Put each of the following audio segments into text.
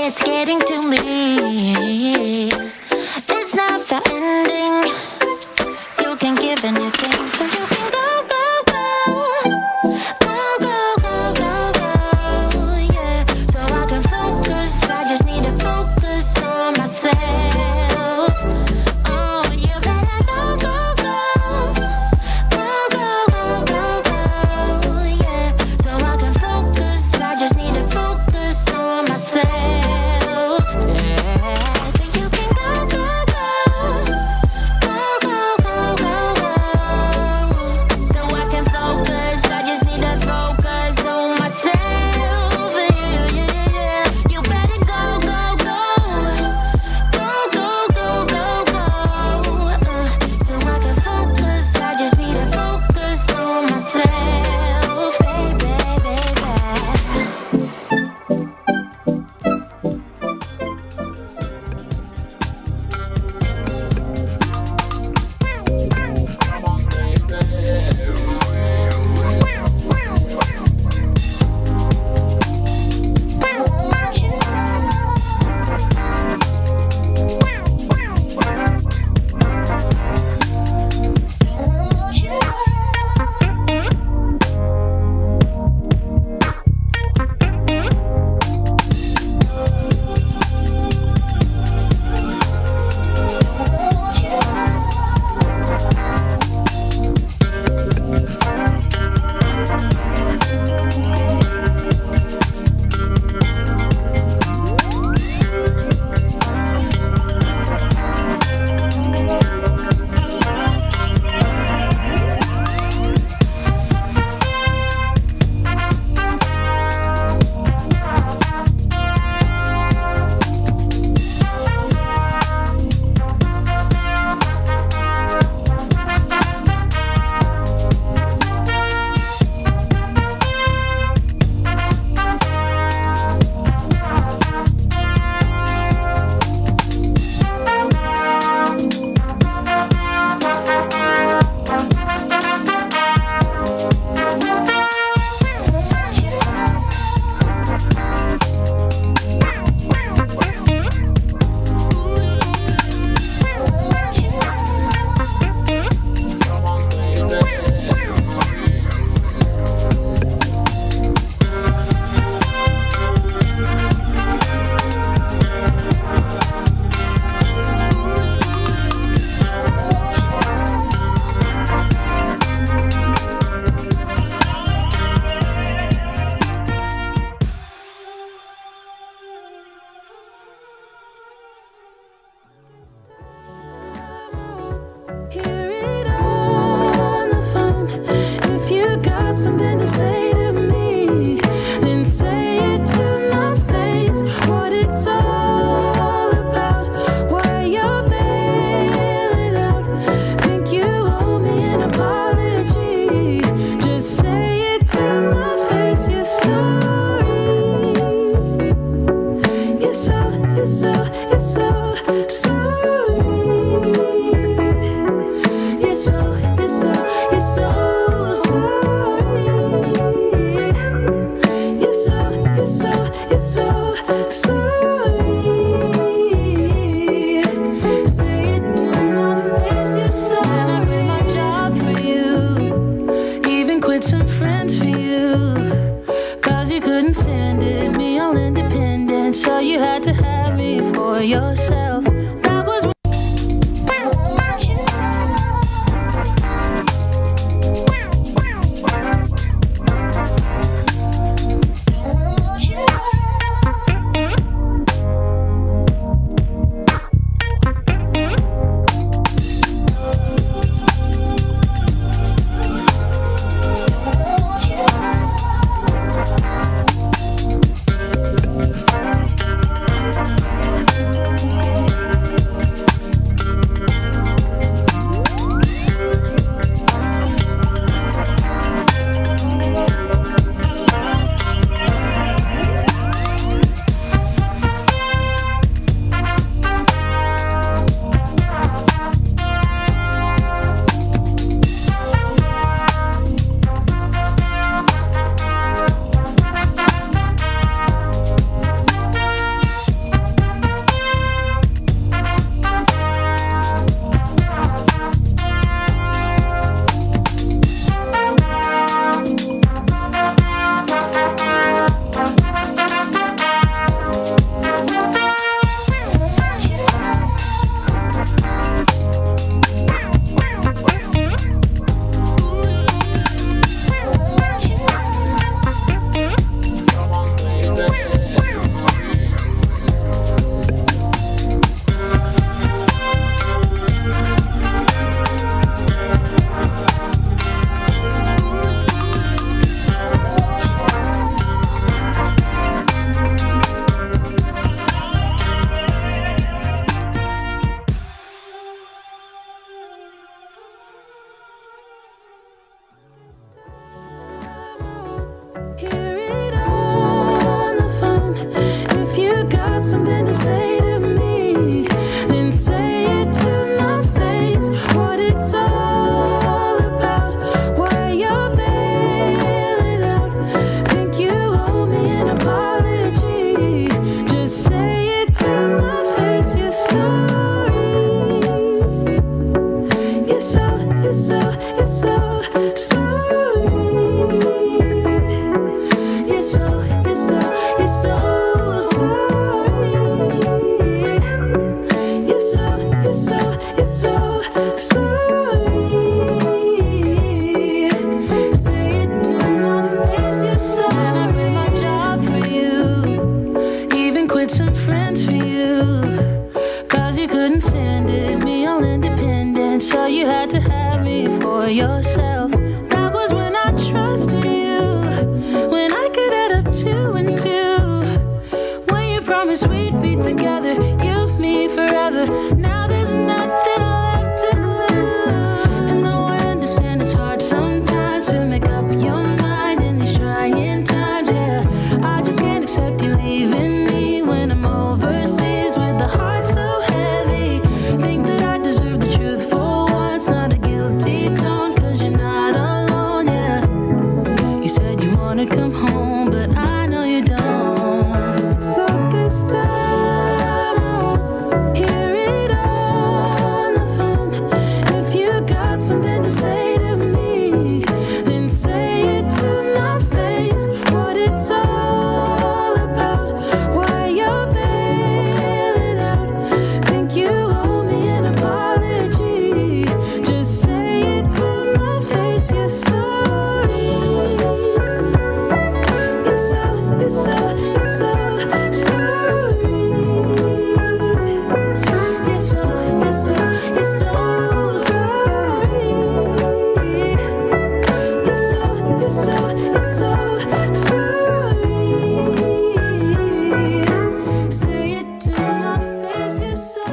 it's getting to me. It's not the ending. You can give anything, so you can go, go, go. Go, go, go, go, go, yeah. So I can focus, I just need to focus on myself. Oh, you better go, go, go. Go, go, go, go, go, yeah. So I can focus, I just need to focus on myself. Yeah, so you can go, go, go. Go, go, go, go, go. So I can focus, I just need to focus on myself. Yeah, yeah, yeah. You better go, go, go. Go, go, go, go, go. So I can focus, I just need to focus on myself. Baby, baby. Hear it on the phone. If you got something to say to me, then say it to my face. What it's all about, why you're bailing out. Think you owe me an apology. Just say it to my face. You're sorry. You're so sorry. You're so sorry. You're so sorry. Say it to my face. You're so. And I quit my job for you, even quit some friends for you, 'cause you couldn't stand it, me all independent, so you had to have me for yourself. That was Promise we'd be together, you, me, forever. Now there's nothing left to lose. And though I understand it's hard sometimes to make up your mind in these trying times, yeah, I just can't accept you leaving me when I'm overseas with the heart so heavy. Think that I deserve the truth for once, not a guilty tone, 'cause you're not alone, yeah. You said you wanna come home, but I know you don't. So this time I won't hear it on the phone. If you got something to say to me, then say it to my face. What it's all about, why you're bailing out. Think you owe me an apology. Just say it to my face. You're sorry. You're so sorry. You're so sorry. You're so sorry. Say it to my face. You're sorry.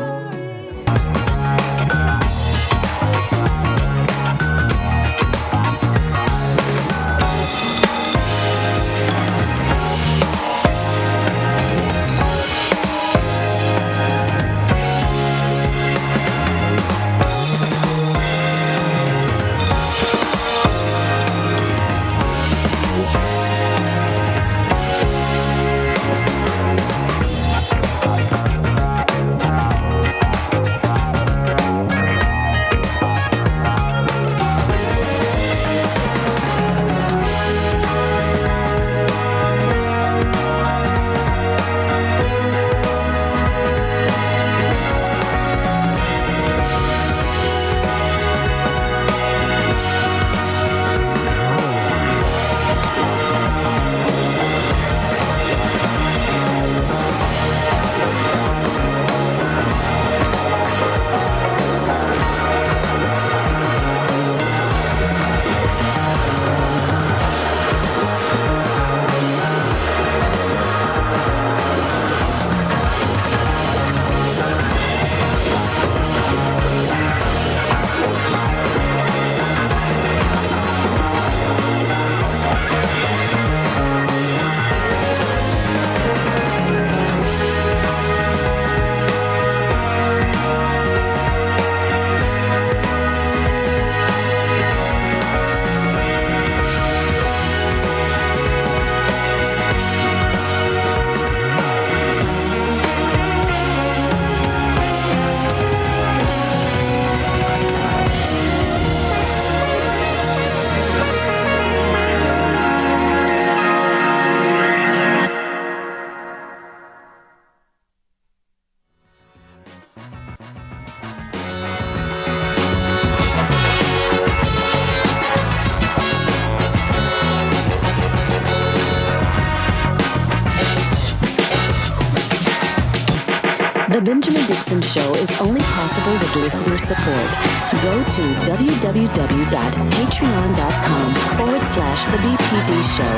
The Benjamin Dixon Show is only possible with listener support. Go to www.patreon.com/The BPD Show.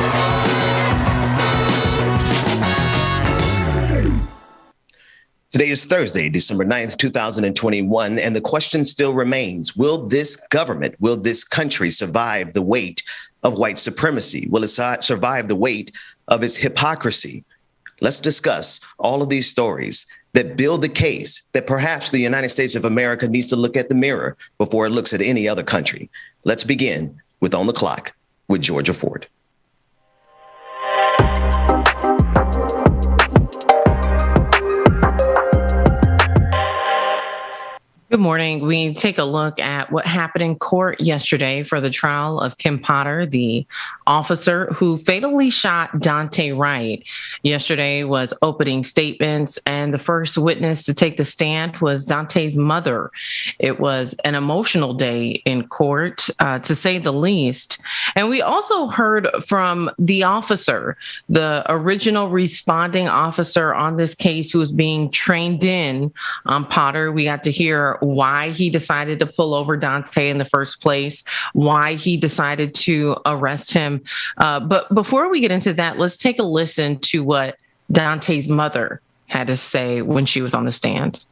Today is Thursday, December 9th, 2021, and the question still remains, will this government, will this country survive the weight of white supremacy? Will it survive the weight of its hypocrisy? Let's discuss all of these stories that build the case that perhaps the United States of America needs to look at the mirror before it looks at any other country. Let's begin with On the Clock with Georgia Ford. Good morning. We take a look at what happened in court yesterday for the trial of Kim Potter, the officer who fatally shot Daunte Wright. Yesterday was opening statements, and the first witness to take the stand was Daunte's mother. It was an emotional day in court, to say the least. And we also heard from the officer, the original responding officer on this case who was being trained in on Potter. We got to hear why he decided to pull over Daunte in the first place, why he decided to arrest him. But before we get into that, let's take a listen to what Daunte's mother had to say when she was on the stand.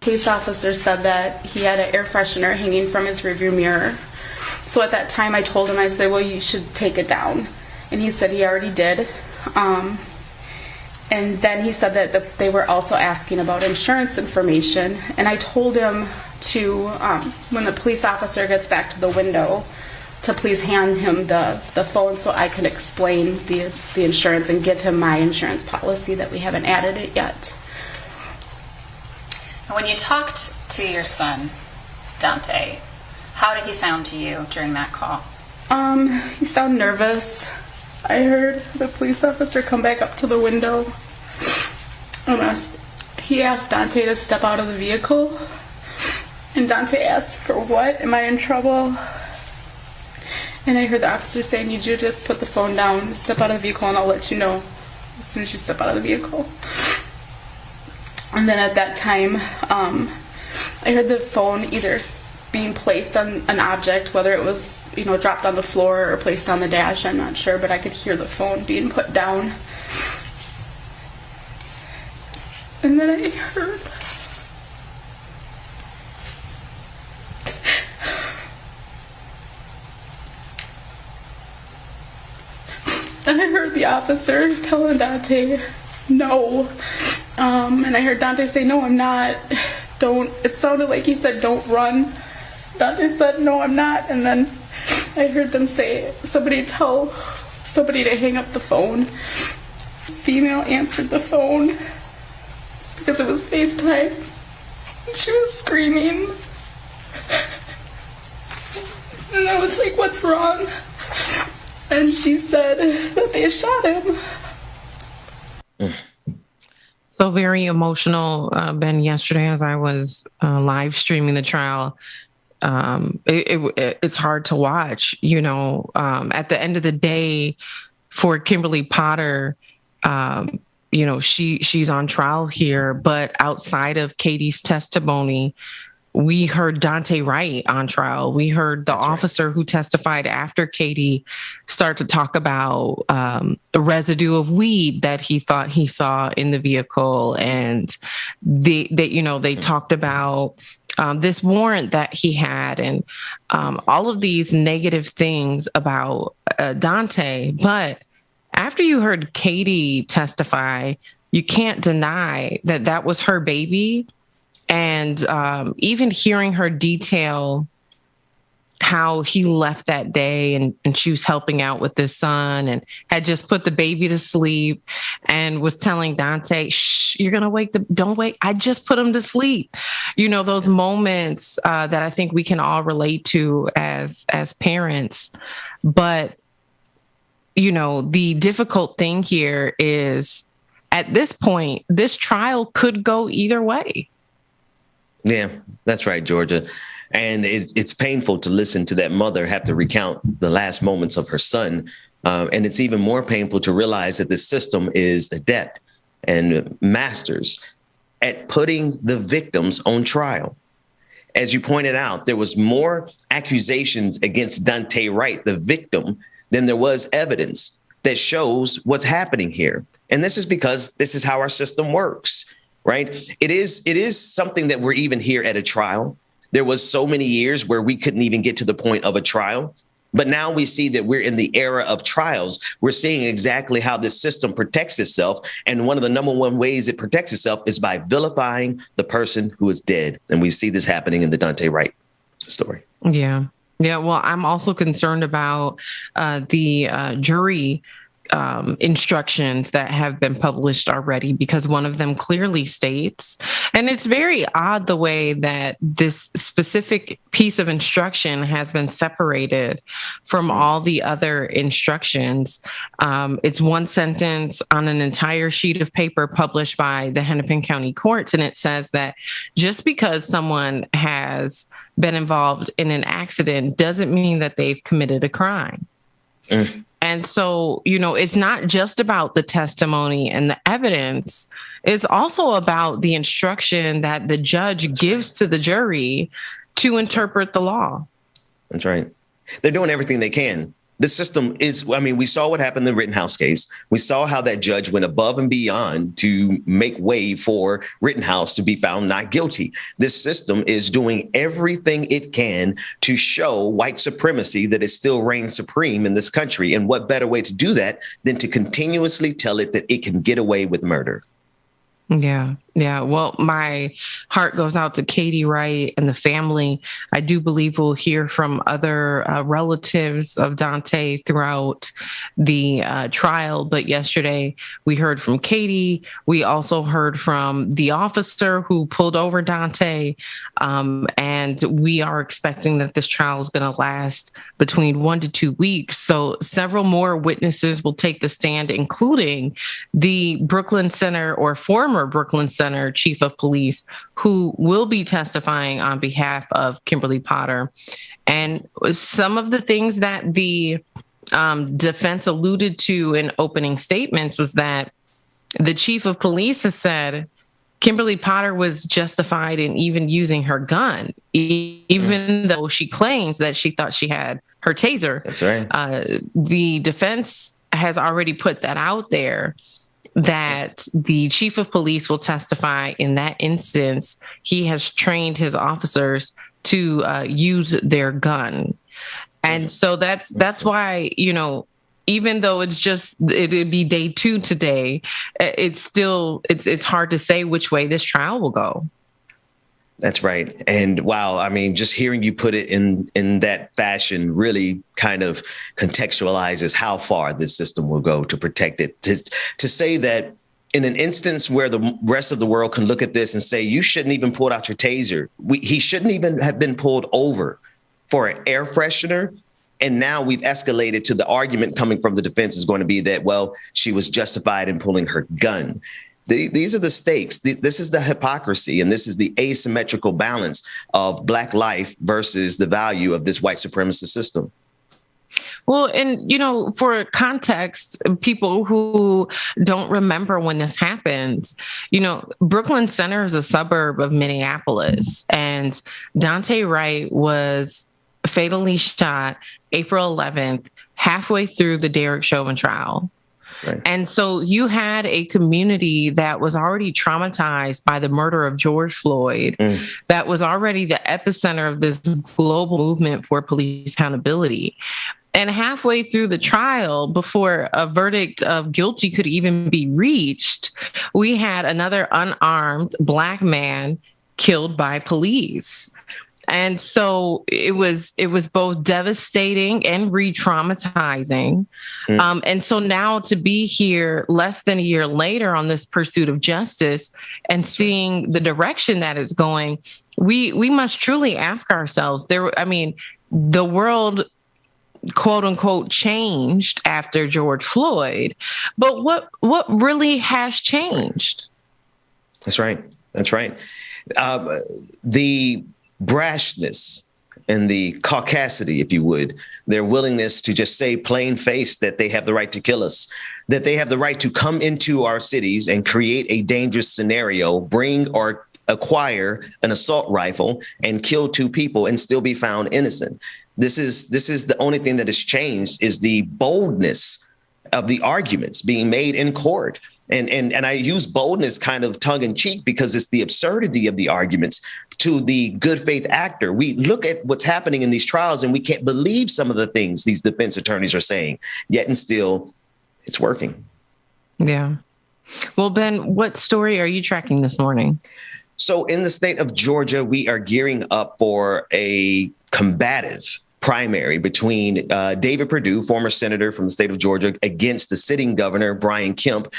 Police officer said that he had an air freshener hanging from his rearview mirror. So at that time I told him, I said, well, you should take it down. And he said he already did. And then he said that they were also asking about insurance information. And I told him to, when the police officer gets back to the window, to please hand him the phone so I could explain the insurance and give him my insurance policy that we haven't added it yet. When you talked to your son, Daunte, how did he sound to you during that call? He sounded nervous. I heard the police officer come back up to the window. He asked Daunte to step out of the vehicle. And Daunte asked, for what? Am I in trouble? And I heard the officer say, I need you to just put the phone down, step out of the vehicle, and I'll let you know as soon as you step out of the vehicle. And then at that time, I heard the phone either being placed on an object, whether it was, dropped on the floor or placed on the dash, I'm not sure, but I could hear the phone being put down. And then I heard the officer telling Daunte, no. And I heard Daunte say, no, I'm not. Don't. It sounded like he said, don't run. Daunte said, no, I'm not. And then I heard them say, somebody tell somebody to hang up the phone. Female answered the phone because it was FaceTime. She was screaming. And I was like, what's wrong? And she said that they shot him. So very emotional, Ben, yesterday as I was live streaming the trial. It's hard to watch, at the end of the day for Kimberly Potter, she's on trial here, but outside of Katie's testimony, we heard Daunte Wright on trial. We heard the officer who testified after Katie start to talk about the residue of weed that he thought he saw in the vehicle. And they talked about this warrant that he had and all of these negative things about Daunte. But after you heard Katie testify, you can't deny that that was her baby. And even hearing her detail how he left that day and she was helping out with his son and had just put the baby to sleep and was telling Daunte, shh, you're going to don't wake. I just put him to sleep. Those moments that I think we can all relate to as parents. But, the difficult thing here is at this point, this trial could go either way. Yeah, that's right, Georgia. And it's painful to listen to that mother have to recount the last moments of her son. And it's even more painful to realize that the system is adept and masters at putting the victims on trial. As you pointed out, there was more accusations against Daunte Wright, the victim, than there was evidence that shows what's happening here. And this is because this is how our system works. Right. It is something that we're even here at a trial. There was so many years where we couldn't even get to the point of a trial. But now we see that we're in the era of trials. We're seeing exactly how this system protects itself. And one of the number one ways it protects itself is by vilifying the person who is dead. And we see this happening in the Daunte Wright story. Yeah. Yeah. Well, I'm also concerned about the jury instructions that have been published already, because one of them clearly states, and it's very odd the way that this specific piece of instruction has been separated from all the other instructions. It's one sentence on an entire sheet of paper published by the Hennepin County courts. And it says that just because someone has been involved in an accident doesn't mean that they've committed a crime. And so, it's not just about the testimony and the evidence. It's also about the instruction that the judge gives to the jury to interpret the law. That's right. They're doing everything they can The system is, I mean, we saw what happened in the Rittenhouse case. We saw how that judge went above and beyond to make way for Rittenhouse to be found not guilty. This system is doing everything it can to show white supremacy that it still reigns supreme in this country. And what better way to do that than to continuously tell it that it can get away with murder? Yeah. Yeah. Well, my heart goes out to Katie Wright and the family. I do believe we'll hear from other relatives of Daunte throughout the trial. But yesterday we heard from Katie. We also heard from the officer who pulled over Daunte. And we are expecting that this trial is going to last between 1 to 2 weeks. So several more witnesses will take the stand, including the Brooklyn Center or former Brooklyn Center chief of police, who will be testifying on behalf of Kimberly Potter. And some of the things that the defense alluded to in opening statements was that the chief of police has said Kimberly Potter was justified in even using her gun, even though she claims that she thought she had her taser. That's right. The defense has already put that out there, that the chief of police will testify in that instance. He has trained his officers to use their gun. And so that's why, you know, even though it'd be day 2 today, it's hard to say which way this trial will go. That's right. And wow, I mean, just hearing you put it in that fashion really kind of contextualizes how far this system will go to protect it. To say that in an instance where the rest of the world can look at this and say, you shouldn't even pull out your taser. He shouldn't even have been pulled over for an air freshener. And now we've escalated to the argument coming from the defense is going to be that, well, she was justified in pulling her gun. These are the stakes. This is the hypocrisy, and this is the asymmetrical balance of Black life versus the value of this white supremacist system. Well, and, you know, for context, people who don't remember when this happened, you know, Brooklyn Center is a suburb of Minneapolis, and Daunte Wright was fatally shot April 11th, halfway through the Derek Chauvin trial. Right. And so you had a community that was already traumatized by the murder of George Floyd, that was already the epicenter of this global movement for police accountability. And halfway through the trial, before a verdict of guilty could even be reached, we had another unarmed Black man killed by police. And so it was both devastating and re-traumatizing. And so now to be here less than a year later on this pursuit of justice and seeing the direction that it's going, we must truly ask ourselves, the world, quote unquote, changed after George Floyd, but what really has changed? That's right. That's right. The brashness and the caucasity, if you would, their willingness to just say plain face that they have the right to kill us, that they have the right to come into our cities and create a dangerous scenario, bring or acquire an assault rifle and kill 2 people and still be found innocent. This is the only thing that has changed, is the boldness of the arguments being made in court. And I use boldness kind of tongue in cheek because it's the absurdity of the arguments to the good faith actor. We look at what's happening in these trials and we can't believe some of the things these defense attorneys are saying, yet and still it's working. Yeah. Well, Ben, what story are you tracking this morning? So in the state of Georgia, we are gearing up for a combative primary between David Perdue, former senator from the state of Georgia, against the sitting governor, Brian Kemp,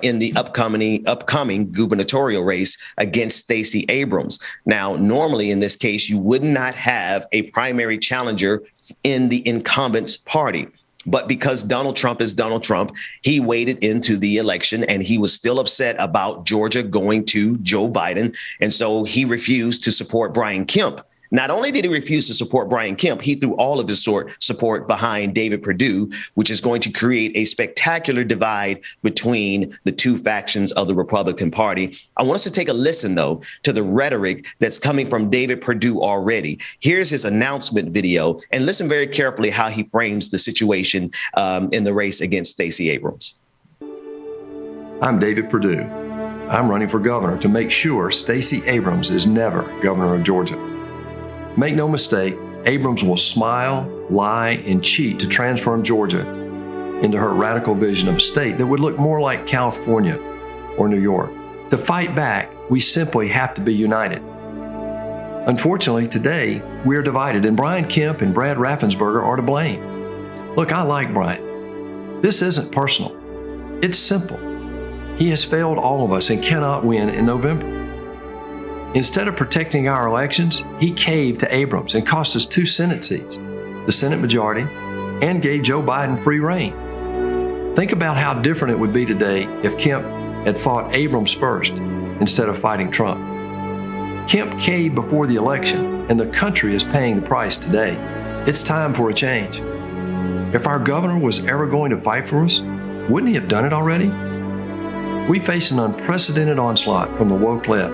in the upcoming gubernatorial race against Stacey Abrams. Now, normally in this case, you would not have a primary challenger in the incumbent's party. But because Donald Trump is Donald Trump, he waded into the election and he was still upset about Georgia going to Joe Biden. And so he refused to support Brian Kemp Not only did he refuse to support Brian Kemp, he threw all of his support behind David Perdue, which is going to create a spectacular divide between the two factions of the Republican Party. I want us to take a listen, though, to the rhetoric that's coming from David Perdue already. Here's his announcement video, and listen very carefully how he frames the situation in the race against Stacey Abrams. I'm David Perdue. I'm running for governor to make sure Stacey Abrams is never governor of Georgia. Make no mistake, Abrams will smile, lie, and cheat to transform Georgia into her radical vision of a state that would look more like California or New York. To fight back, we simply have to be united. Unfortunately, today, we are divided, and Brian Kemp and Brad Raffensperger are to blame. Look, I like Brian. This isn't personal. It's simple. He has failed all of us and cannot win in November. Instead of protecting our elections, he caved to Abrams and cost us 2 Senate seats, the Senate majority, and gave Joe Biden free rein. Think about how different it would be today if Kemp had fought Abrams first instead of fighting Trump. Kemp caved before the election, and the country is paying the price today. It's time for a change. If our governor was ever going to fight for us, wouldn't he have done it already? We face an unprecedented onslaught from the woke left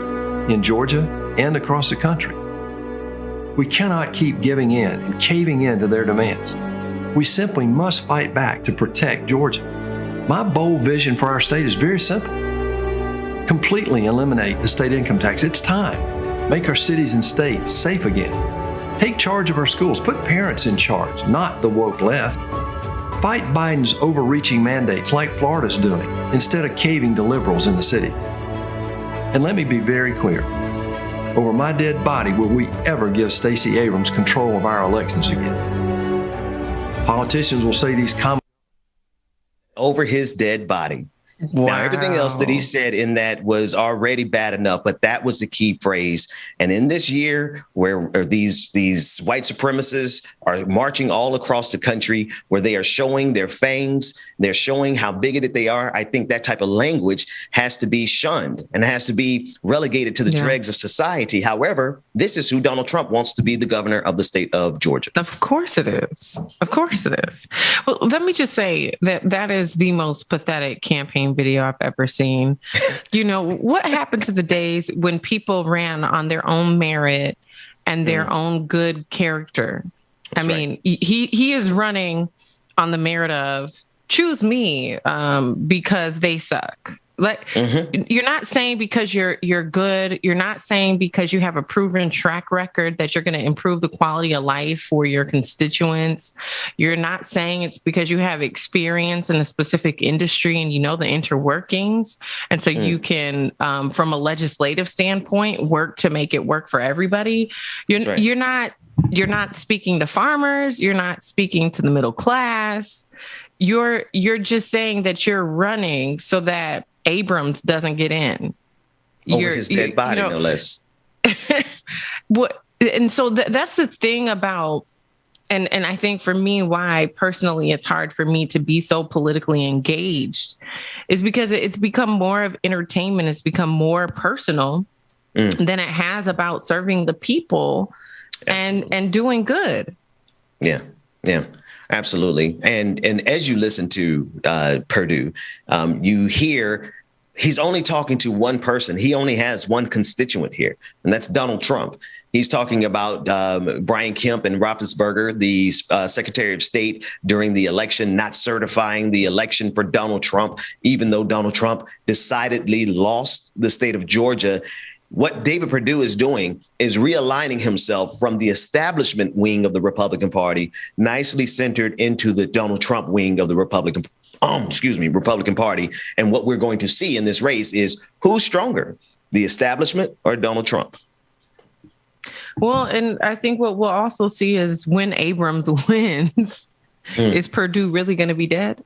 in Georgia and across the country. We cannot keep giving in and caving in to their demands. We simply must fight back to protect Georgia. My bold vision for our state is very simple. Completely eliminate the state income tax. It's time. Make our cities and states safe again. Take charge of our schools. Put parents in charge, not the woke left. Fight Biden's overreaching mandates like Florida's doing, instead of caving to liberals in the city. And let me be very clear. Over my dead body will we ever give Stacey Abrams control of our elections again. Politicians will say these comments over his dead body. Wow. Now, everything else that he said in that was already bad enough, but that was the key phrase. And in this year where these white supremacists are marching all across the country, where they are showing their fangs, they're showing how bigoted they are, I think that type of language has to be shunned and has to be relegated to the dregs of society. However, this is who Donald Trump wants to be the governor of the state of Georgia. Of course it is. Of course it is. Well, let me just say that is the most pathetic campaign video I've ever seen. You know, what happened to the days when people ran on their own merit and their own good character? That's mean, he is running on the merit of choose me because they suck. Like you're not saying because you're good. You're not saying because you have a proven track record that you're going to improve the quality of life for your constituents. You're not saying it's because you have experience in a specific industry and you know the interworkings. And so you can, from a legislative standpoint, work to make it work for everybody. You're not speaking to farmers. You're not speaking to the middle class. You're just saying that you're running so that Abrams doesn't get in. Over his dead body, no less. And so that's the thing about, and I think for me, why personally it's hard for me to be so politically engaged is because it's become more of entertainment. It's become more personal than it has about serving the people and doing good. Yeah. Absolutely. And as you listen to Perdue, you hear he's only talking to one person. He only has one constituent here, and that's Donald Trump. He's talking about Brian Kemp and Raffensperger, the Secretary of State, during the election, not certifying the election for Donald Trump, even though Donald Trump decidedly lost the state of Georgia. What David Perdue is doing is realigning himself from the establishment wing of the Republican Party, nicely centered into the Donald Trump wing of the Republican Party. And what we're going to see in this race is who's stronger, the establishment or Donald Trump? Well, and I think what we'll also see is when Abrams wins, is Perdue really going to be dead?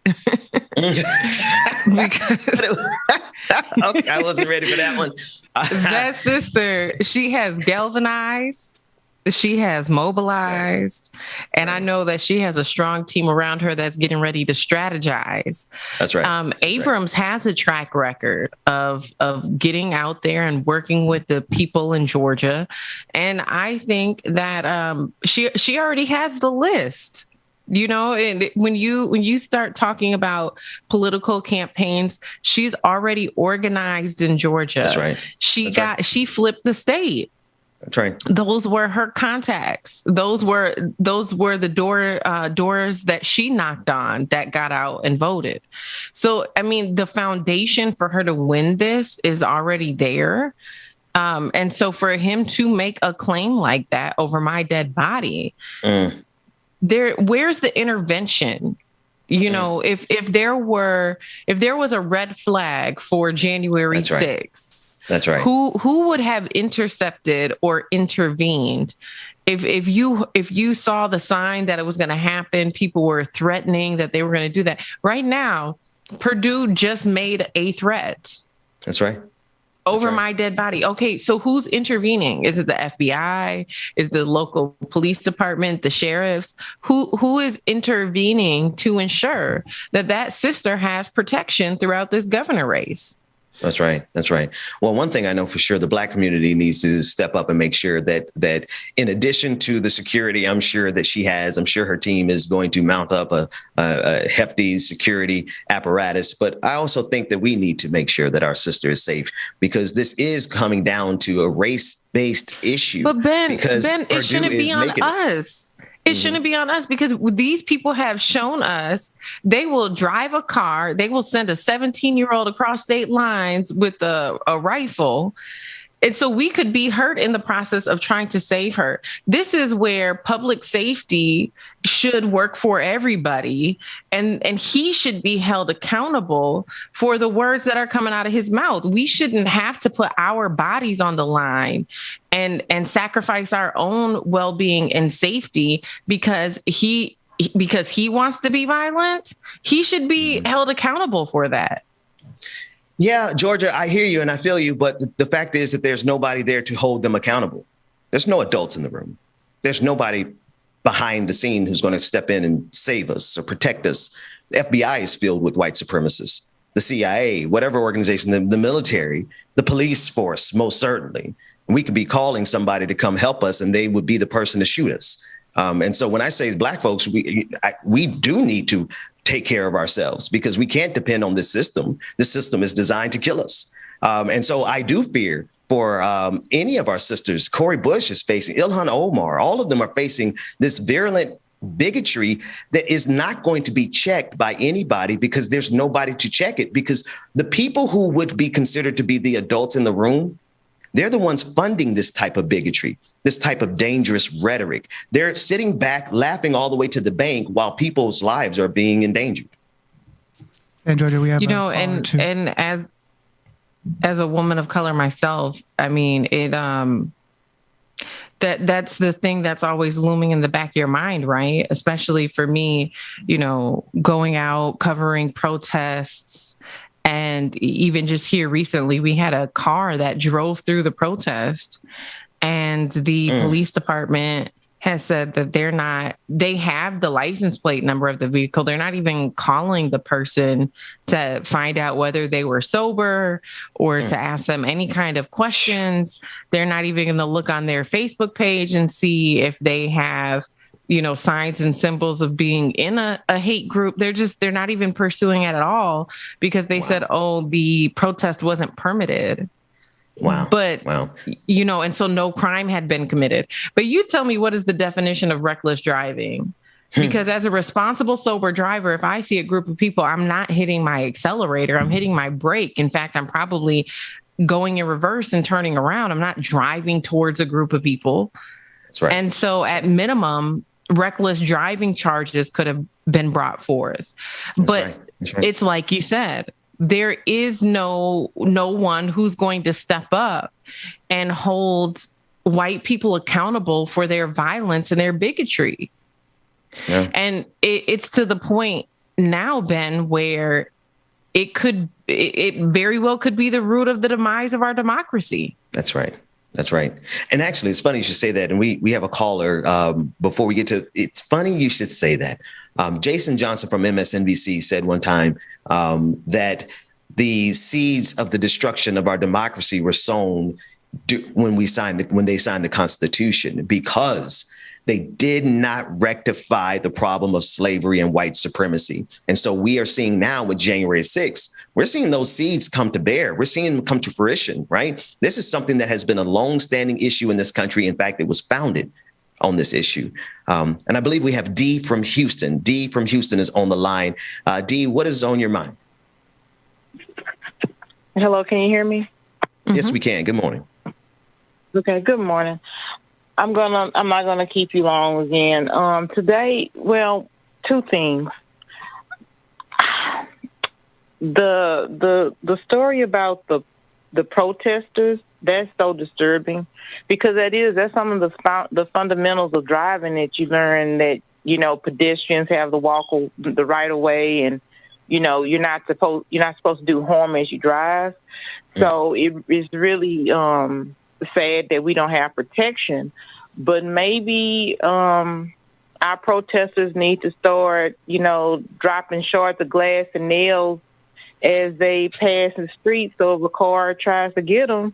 Okay, I wasn't ready for that one. That sister, she has galvanized. she has mobilized, and I know that she has a strong team around her that's getting ready to strategize. That's right. Abrams has a track record of getting out there and working with the people in Georgia, and I think that she already has the list. And when you start talking about political campaigns, she's already organized in Georgia. That's right. She flipped the state. That's right. Those were her contacts. Those were the doors that she knocked on that got out and voted. So, I mean, the foundation for her to win this is already there. And so for him to make a claim like that over my dead body, where's the intervention? If there was a red flag for January 6th, that's right. Who would have intercepted or intervened? If you saw the sign that it was going to happen, people were threatening that they were going to do that. Right now, Purdue just made a threat. That's right. Over my dead body. Okay, so who's intervening? Is it the FBI? Is it the local police department, the sheriffs? Who is intervening to ensure that sister has protection throughout this governor race? That's right. That's right. Well, one thing I know for sure, the Black community needs to step up and make sure that in addition to the security, I'm sure her team is going to mount up a hefty security apparatus. But I also think that we need to make sure that our sister is safe, because this is coming down to a race-based issue. But Ben, Purdue it shouldn't be on us. It shouldn't be on us, because these people have shown us they will drive a car. They will send a 17-year-old across state lines with a rifle. And so we could be hurt in the process of trying to save her. This is where public safety should work for everybody. And he should be held accountable for the words that are coming out of his mouth. We shouldn't have to put our bodies on the line and sacrifice our own well-being and safety because he wants to be violent. He should be held accountable for that. Yeah, Georgia, I hear you and I feel you. But the fact is that there's nobody there to hold them accountable. There's no adults in the room. There's nobody behind the scene who's going to step in and save us or protect us. The FBI is filled with white supremacists, the CIA, whatever organization, the military, the police force, most certainly. We could be calling somebody to come help us and they would be the person to shoot us. And so when I say Black folks, we do need to take care of ourselves, because we can't depend on this system. This system is designed to kill us. And so I do fear for any of our sisters. Cori Bush is facing, Ilhan Omar, all of them are facing this virulent bigotry that is not going to be checked by anybody, because there's nobody to check it, because the people who would be considered to be the adults in the room, they're the ones funding this type of bigotry, this type of dangerous rhetoric. They're sitting back, laughing all the way to the bank while people's lives are being endangered. And Georgia, we have and as a woman of color myself, I mean, that's the thing that's always looming in the back of your mind, right? Especially for me, going out, covering protests. And even just here recently, we had a car that drove through the protest, and the police department has said that they have the license plate number of the vehicle. They're not even calling the person to find out whether they were sober or to ask them any kind of questions. They're not even going to look on their Facebook page and see if they have, signs and symbols of being in a hate group. They're not even pursuing it at all, because they said, the protest wasn't permitted. Wow. But, and so no crime had been committed. But you tell me, what is the definition of reckless driving? Because as a responsible, sober driver, if I see a group of people, I'm not hitting my accelerator, I'm hitting my brake. In fact, I'm probably going in reverse and turning around. I'm not driving towards a group of people. That's right. And so at minimum, reckless driving charges could have been brought forth. That's right. It's like you said, there is no one who's going to step up and hold white people accountable for their violence and their bigotry. Yeah. And it's to the point now, Ben, where it very well could be the root of the demise of our democracy. That's right. That's right. And actually, it's funny you should say that. And we have a caller before we get to, it's funny you should say that. Jason Johnson from MSNBC said one time that the seeds of the destruction of our democracy were sown when they signed the Constitution, because they did not rectify the problem of slavery and white supremacy. And so we are seeing now with January 6th, we're seeing those seeds come to bear. We're seeing them come to fruition, right? This is something that has been a long-standing issue in this country. In fact, it was founded on this issue. And I believe we have Dee from Houston. Dee from Houston is on the line. Dee, what is on your mind? Hello, can you hear me? Mm-hmm. Yes, we can. Good morning. Okay, good morning. I'm not gonna keep you long again. Today, well, two things. The story about the protesters, that's so disturbing, because that's some of the fundamentals of driving that you learn, that pedestrians have the right of way, and you're not supposed to do harm as you drive. So it's really sad that we don't have protection, but maybe our protesters need to start, dropping shards of glass and nails as they pass the street, so if a car tries to get them,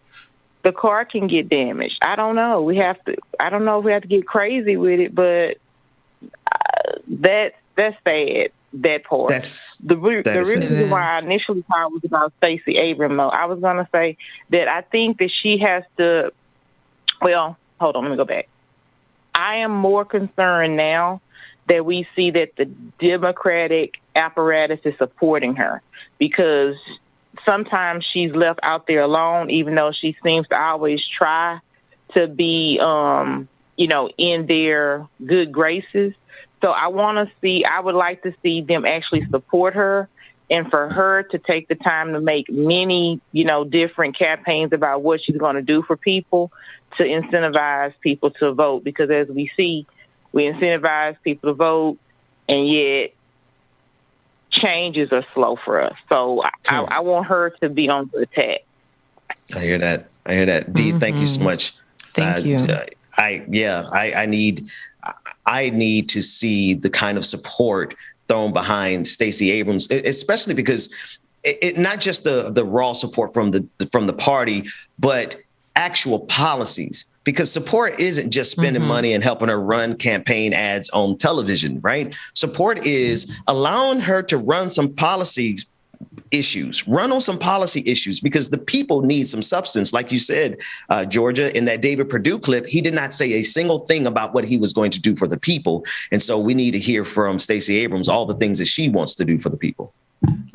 the car can get damaged. I don't know. I don't know if we have to get crazy with it, but that's sad. That part. The reason why I initially thought was about Stacey Abrams, though. I was going to say that I think that she has to, well, hold on, let me go back. I am more concerned now that we see that the Democratic apparatus is supporting her, because sometimes she's left out there alone, even though she seems to always try to be, in their good graces. So I would like to see them actually support her, and for her to take the time to make many, different campaigns about what she's going to do for people to incentivize people to vote. Because as we see, we incentivize people to vote, and yet changes are slow for us. So I want her to be on the attack. I hear that. Dee, thank you so much. Thank you. I need to see the kind of support thrown behind Stacey Abrams, especially because it not just the raw support from the party, but actual policies. Because support isn't just spending money and helping her run campaign ads on television, right? Support is allowing her to run on some policy issues, because the people need some substance. Like you said, Georgia, in that David Perdue clip, he did not say a single thing about what he was going to do for the people. And so we need to hear from Stacey Abrams all the things that she wants to do for the people.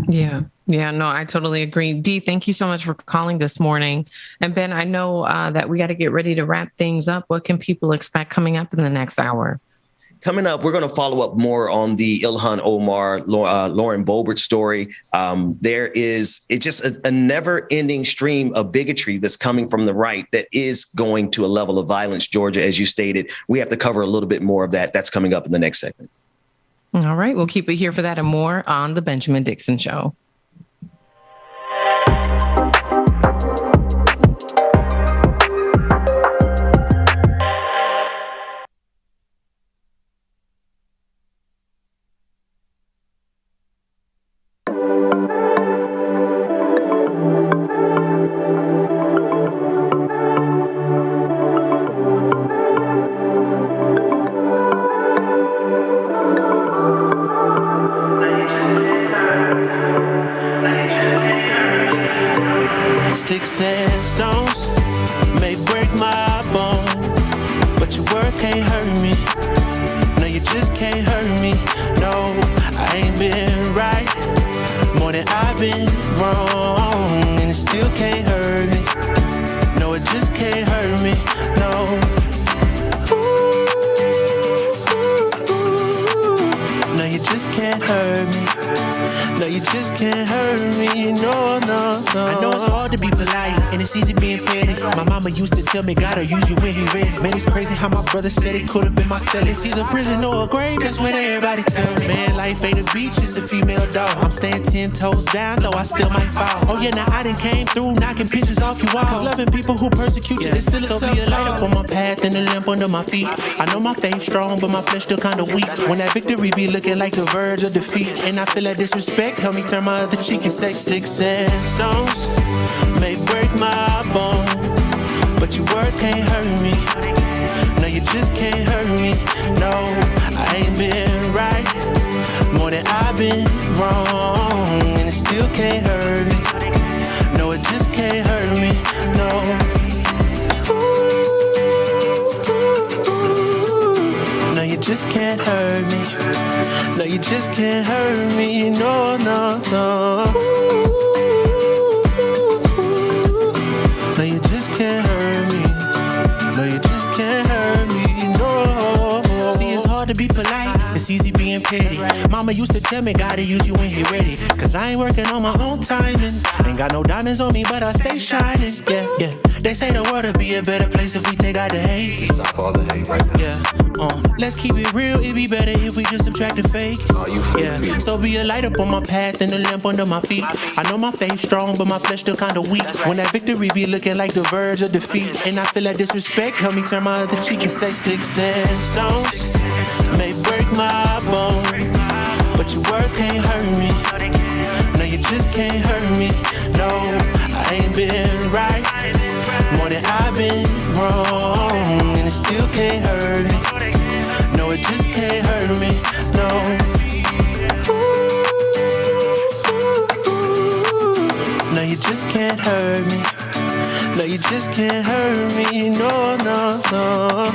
Yeah, no, I totally agree. Dee, thank you so much for calling this morning. And Ben, I know that we got to get ready to wrap things up. What can people expect coming up in the next hour? Coming up, we're going to follow up more on the Ilhan Omar, Lauren Boebert story. It's just a never-ending stream of bigotry that's coming from the right that is going to a level of violence, Georgia, as you stated. We have to cover a little bit more of that. That's coming up in the next segment. All right, we'll keep it here for that and more on The Benjamin Dixon Show. Sticks and stones may break my bone, but your words can't hurt me. No, you just can't hurt me. No, I ain't been right more than I've been wrong, and it still can't hurt me. No, it just can't hurt me. No. No, you just can't hurt me. No, you just can't hurt me. No. I know it's hard to be polite And it's easy being petty. My mama used to tell me, gotta use you when he ready. Man, it's crazy how my brother said it could've been my cell. It's either prison or a grave, that's what everybody tell me. Man, life ain't a beach, it's a female dog. I'm staying 10 toes down, though I still might fall. Oh yeah, now I done came through, knocking pictures off you all. Cause loving people who persecute you, it's still a tough be a light up on my path and a lamp under my feet. I know my faith strong, but my flesh still kinda weak. When that victory be looking like the verge of defeat, and I feel that disrespect, help me turn my other cheek and say, sticks and stones may break my bone, but your words can't hurt me. No, you just can't hurt me. No, I ain't been right more than I've been wrong, and it still can't hurt me. No, it just can't hurt me. No. No, you just can't hurt me. No, you just can't hurt me. No, no, no. No, you just can't hurt me. No, you just can't hurt me. No. See, it's hard to be polite. It's easy being petty. Mama used to tell me, gotta use you when he ready. Cause I ain't working on my own timing. Ain't got no diamonds on me, but I stay shining. Yeah, yeah. They say the world would be a better place if we take out the hate. Stop all the hate right now. Yeah, let's keep it real. It'd be better if we just subtract the fake. Yeah, so be a light up on my path and a lamp under my feet. I know my faith strong, but my flesh still kinda weak. When that victory be looking like the verge of defeat, and I feel that disrespect, help me turn my other cheek and say, sticks and stones may break my bone, but your words can't hurt me. No, you just can't hurt me. No, I ain't been right more than I've been wrong, and it still can't hurt me. No, it just can't hurt me. No. No, you just can't hurt me. No, you just can't hurt me. No, no, no.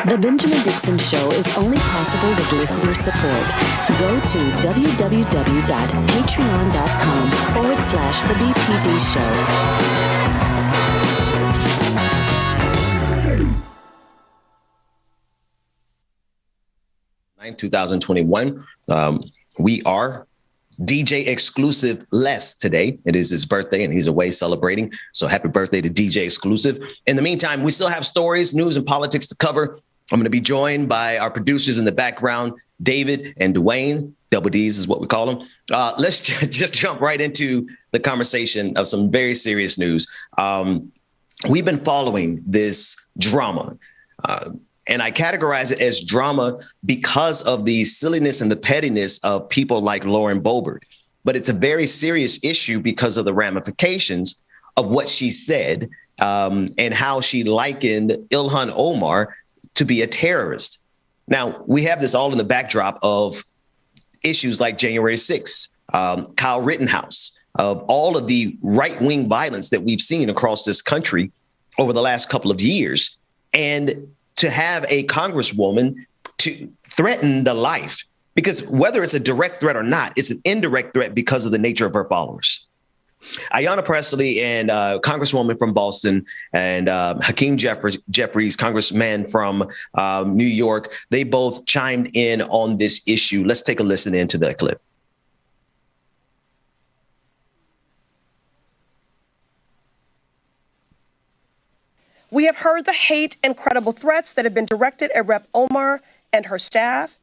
The Benjamin Dixon Show is only possible with listener support. Go to www.patreon.com/The BPD Show. 2021. We are DJ Exclusive less today. It is his birthday and he's away celebrating. So happy birthday to DJ Exclusive. In the meantime, we still have stories, news, and politics to cover. I'm going to be joined by our producers in the background, David and Dwayne. Double D's is what we call them. Let's just jump right into the conversation of some very serious news. We've been following this drama, and I categorize it as drama because of the silliness and the pettiness of people like Lauren Boebert. But it's a very serious issue because of the ramifications of what she said and how she likened Ilhan Omar to be a terrorist. Now, we have this all in the backdrop of issues like January 6th, Kyle Rittenhouse, of all of the right-wing violence that we've seen across this country over the last couple of years. And to have a congresswoman to threaten the life, because whether it's a direct threat or not, it's an indirect threat because of the nature of her followers. Ayanna Pressley and Congresswoman from Boston and Hakeem Jeffries, Congressman from New York, they both chimed in on this issue. Let's take a listen into that clip. We have heard the hate and credible threats that have been directed at Rep. Omar and her staff.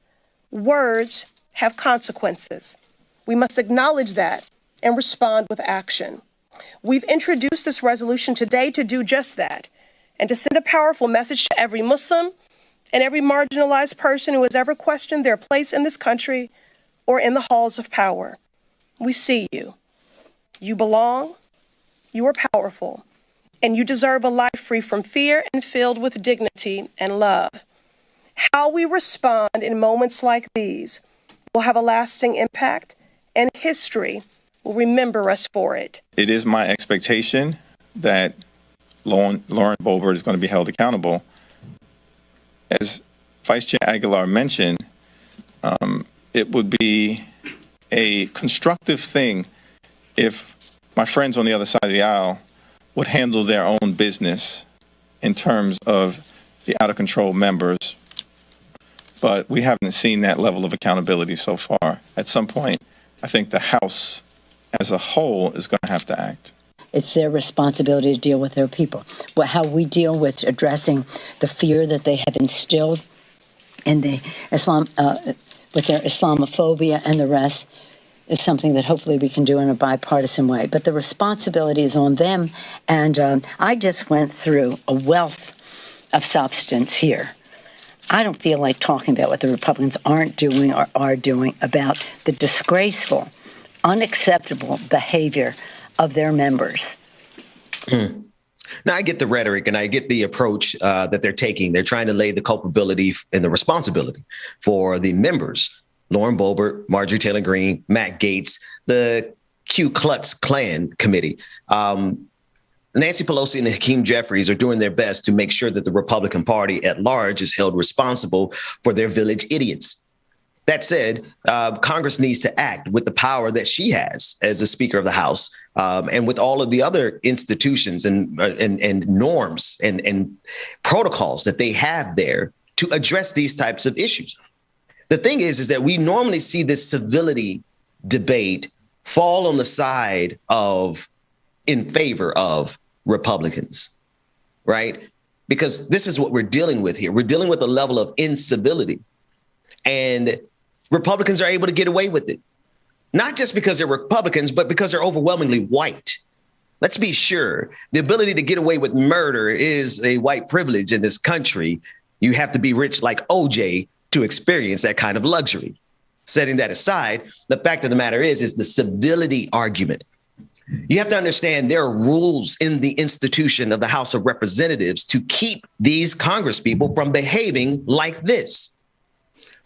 Words have consequences. We must acknowledge that and respond with action. We've introduced this resolution today to do just that and to send a powerful message to every Muslim and every marginalized person who has ever questioned their place in this country or in the halls of power. We see you. You belong, you are powerful, and you deserve a life free from fear and filled with dignity and love. How we respond in moments like these will have a lasting impact, and history will remember us for it. It is my expectation that Lauren Boebert is going to be held accountable. As Vice Chair Aguilar mentioned, it would be a constructive thing if my friends on the other side of the aisle would handle their own business in terms of the out-of-control members. But we haven't seen that level of accountability so far. At some point, I think the House as a whole is going to have to act. It's their responsibility to deal with their people. How we deal with addressing the fear that they have instilled in the Islam, with their Islamophobia and the rest, is something that hopefully we can do in a bipartisan way. But the responsibility is on them. And I just went through a wealth of substance here. I don't feel like talking about what the Republicans aren't doing or are doing about the disgraceful, unacceptable behavior of their members. Now, I get the rhetoric and I get the approach that they're taking. They're trying to lay the culpability and the responsibility for the members, Lauren Boebert, Marjorie Taylor Greene, Matt Gaetz, the Ku Klux Klan committee. Nancy Pelosi and Hakeem Jeffries are doing their best to make sure that the Republican Party at large is held responsible for their village idiots. That said, Congress needs to act with the power that she has as a Speaker of the House, and with all of the other institutions and norms and protocols that they have there to address these types of issues. The thing is that we normally see this civility debate fall on the side of in favor of Republicans, right? Because this is what we're dealing with here. We're dealing with a level of incivility, and Republicans are able to get away with it, not just because they're Republicans, but because they're overwhelmingly white. Let's be sure the ability to get away with murder is a white privilege in this country. You have to be rich like OJ to experience that kind of luxury. Setting that aside, the fact of the matter is the civility argument. You have to understand there are rules in the institution of the House of Representatives to keep these congresspeople from behaving like this.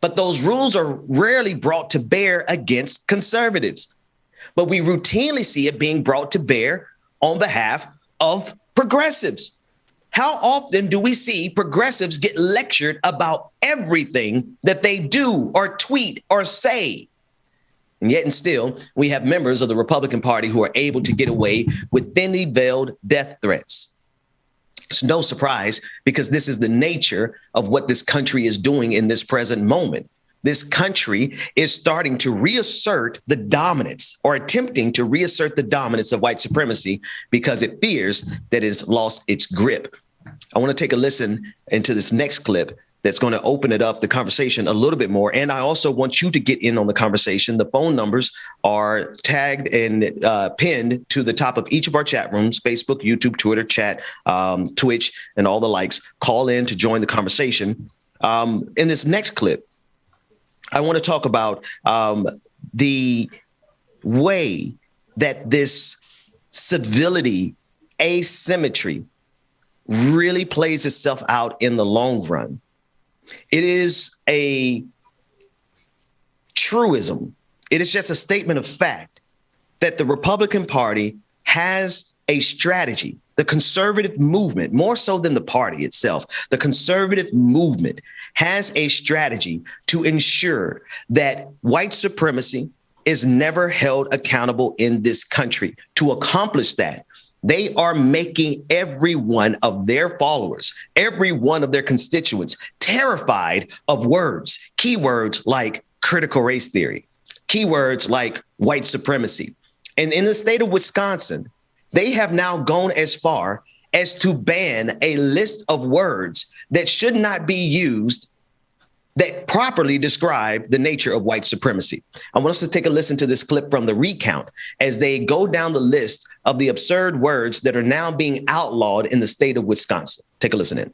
But those rules are rarely brought to bear against conservatives. But we routinely see it being brought to bear on behalf of progressives. How often do we see progressives get lectured about everything that they do or tweet or say? And yet and still, we have members of the Republican Party who are able to get away with thinly veiled death threats. It's no surprise, because this is the nature of what this country is doing in this present moment. This country is starting to reassert the dominance, or attempting to reassert the dominance of white supremacy, because it fears that it's lost its grip. I want to take a listen into this next clip that's going to open it up, the conversation a little bit more. And I also want you to get in on the conversation. The phone numbers are tagged and pinned to the top of each of our chat rooms: Facebook, YouTube, Twitter, chat, Twitch, and all the likes. Call in to join the conversation. In this next clip, I want to talk about the way that this civility asymmetry really plays itself out in the long run. It is a truism. It is just a statement of fact that the Republican Party has a strategy. The conservative movement, more so than the party itself, the conservative movement has a strategy to ensure that white supremacy is never held accountable in this country. To accomplish that, they are making every one of their followers, every one of their constituents, terrified of words, keywords like critical race theory, keywords like white supremacy. And in the state of Wisconsin, they have now gone as far as to ban a list of words that should not be used that properly describe the nature of white supremacy. I want us to take a listen to this clip from the recount as they go down the list of the absurd words that are now being outlawed in the state of Wisconsin. Take a listen in.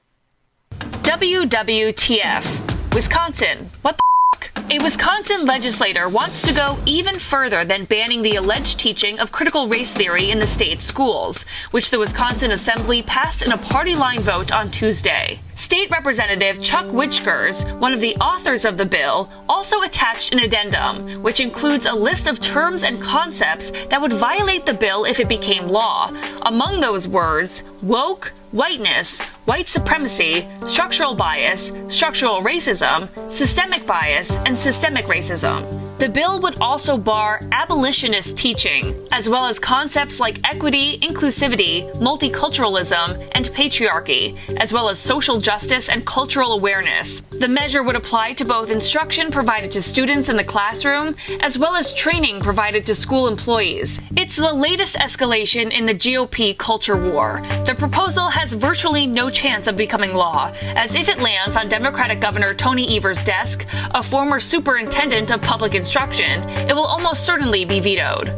WWTF. Wisconsin. What the f***? A Wisconsin legislator wants to go even further than banning the alleged teaching of critical race theory in the state's schools, which the Wisconsin Assembly passed in a party line vote on Tuesday. State Representative Chuck Whichgers, one of the authors of the bill, also attached an addendum, which includes a list of terms and concepts that would violate the bill if it became law. Among those words, woke, whiteness, white supremacy, structural bias, structural racism, systemic bias, and systemic racism. The bill would also bar abolitionist teaching, as well as concepts like equity, inclusivity, multiculturalism, and patriarchy, as well as social justice and cultural awareness. The measure would apply to both instruction provided to students in the classroom, as well as training provided to school employees. It's the latest escalation in the GOP culture war. The proposal has virtually no chance of becoming law, as if it lands on Democratic Governor Tony Evers' desk, a former superintendent of public instruction, it will almost certainly be vetoed.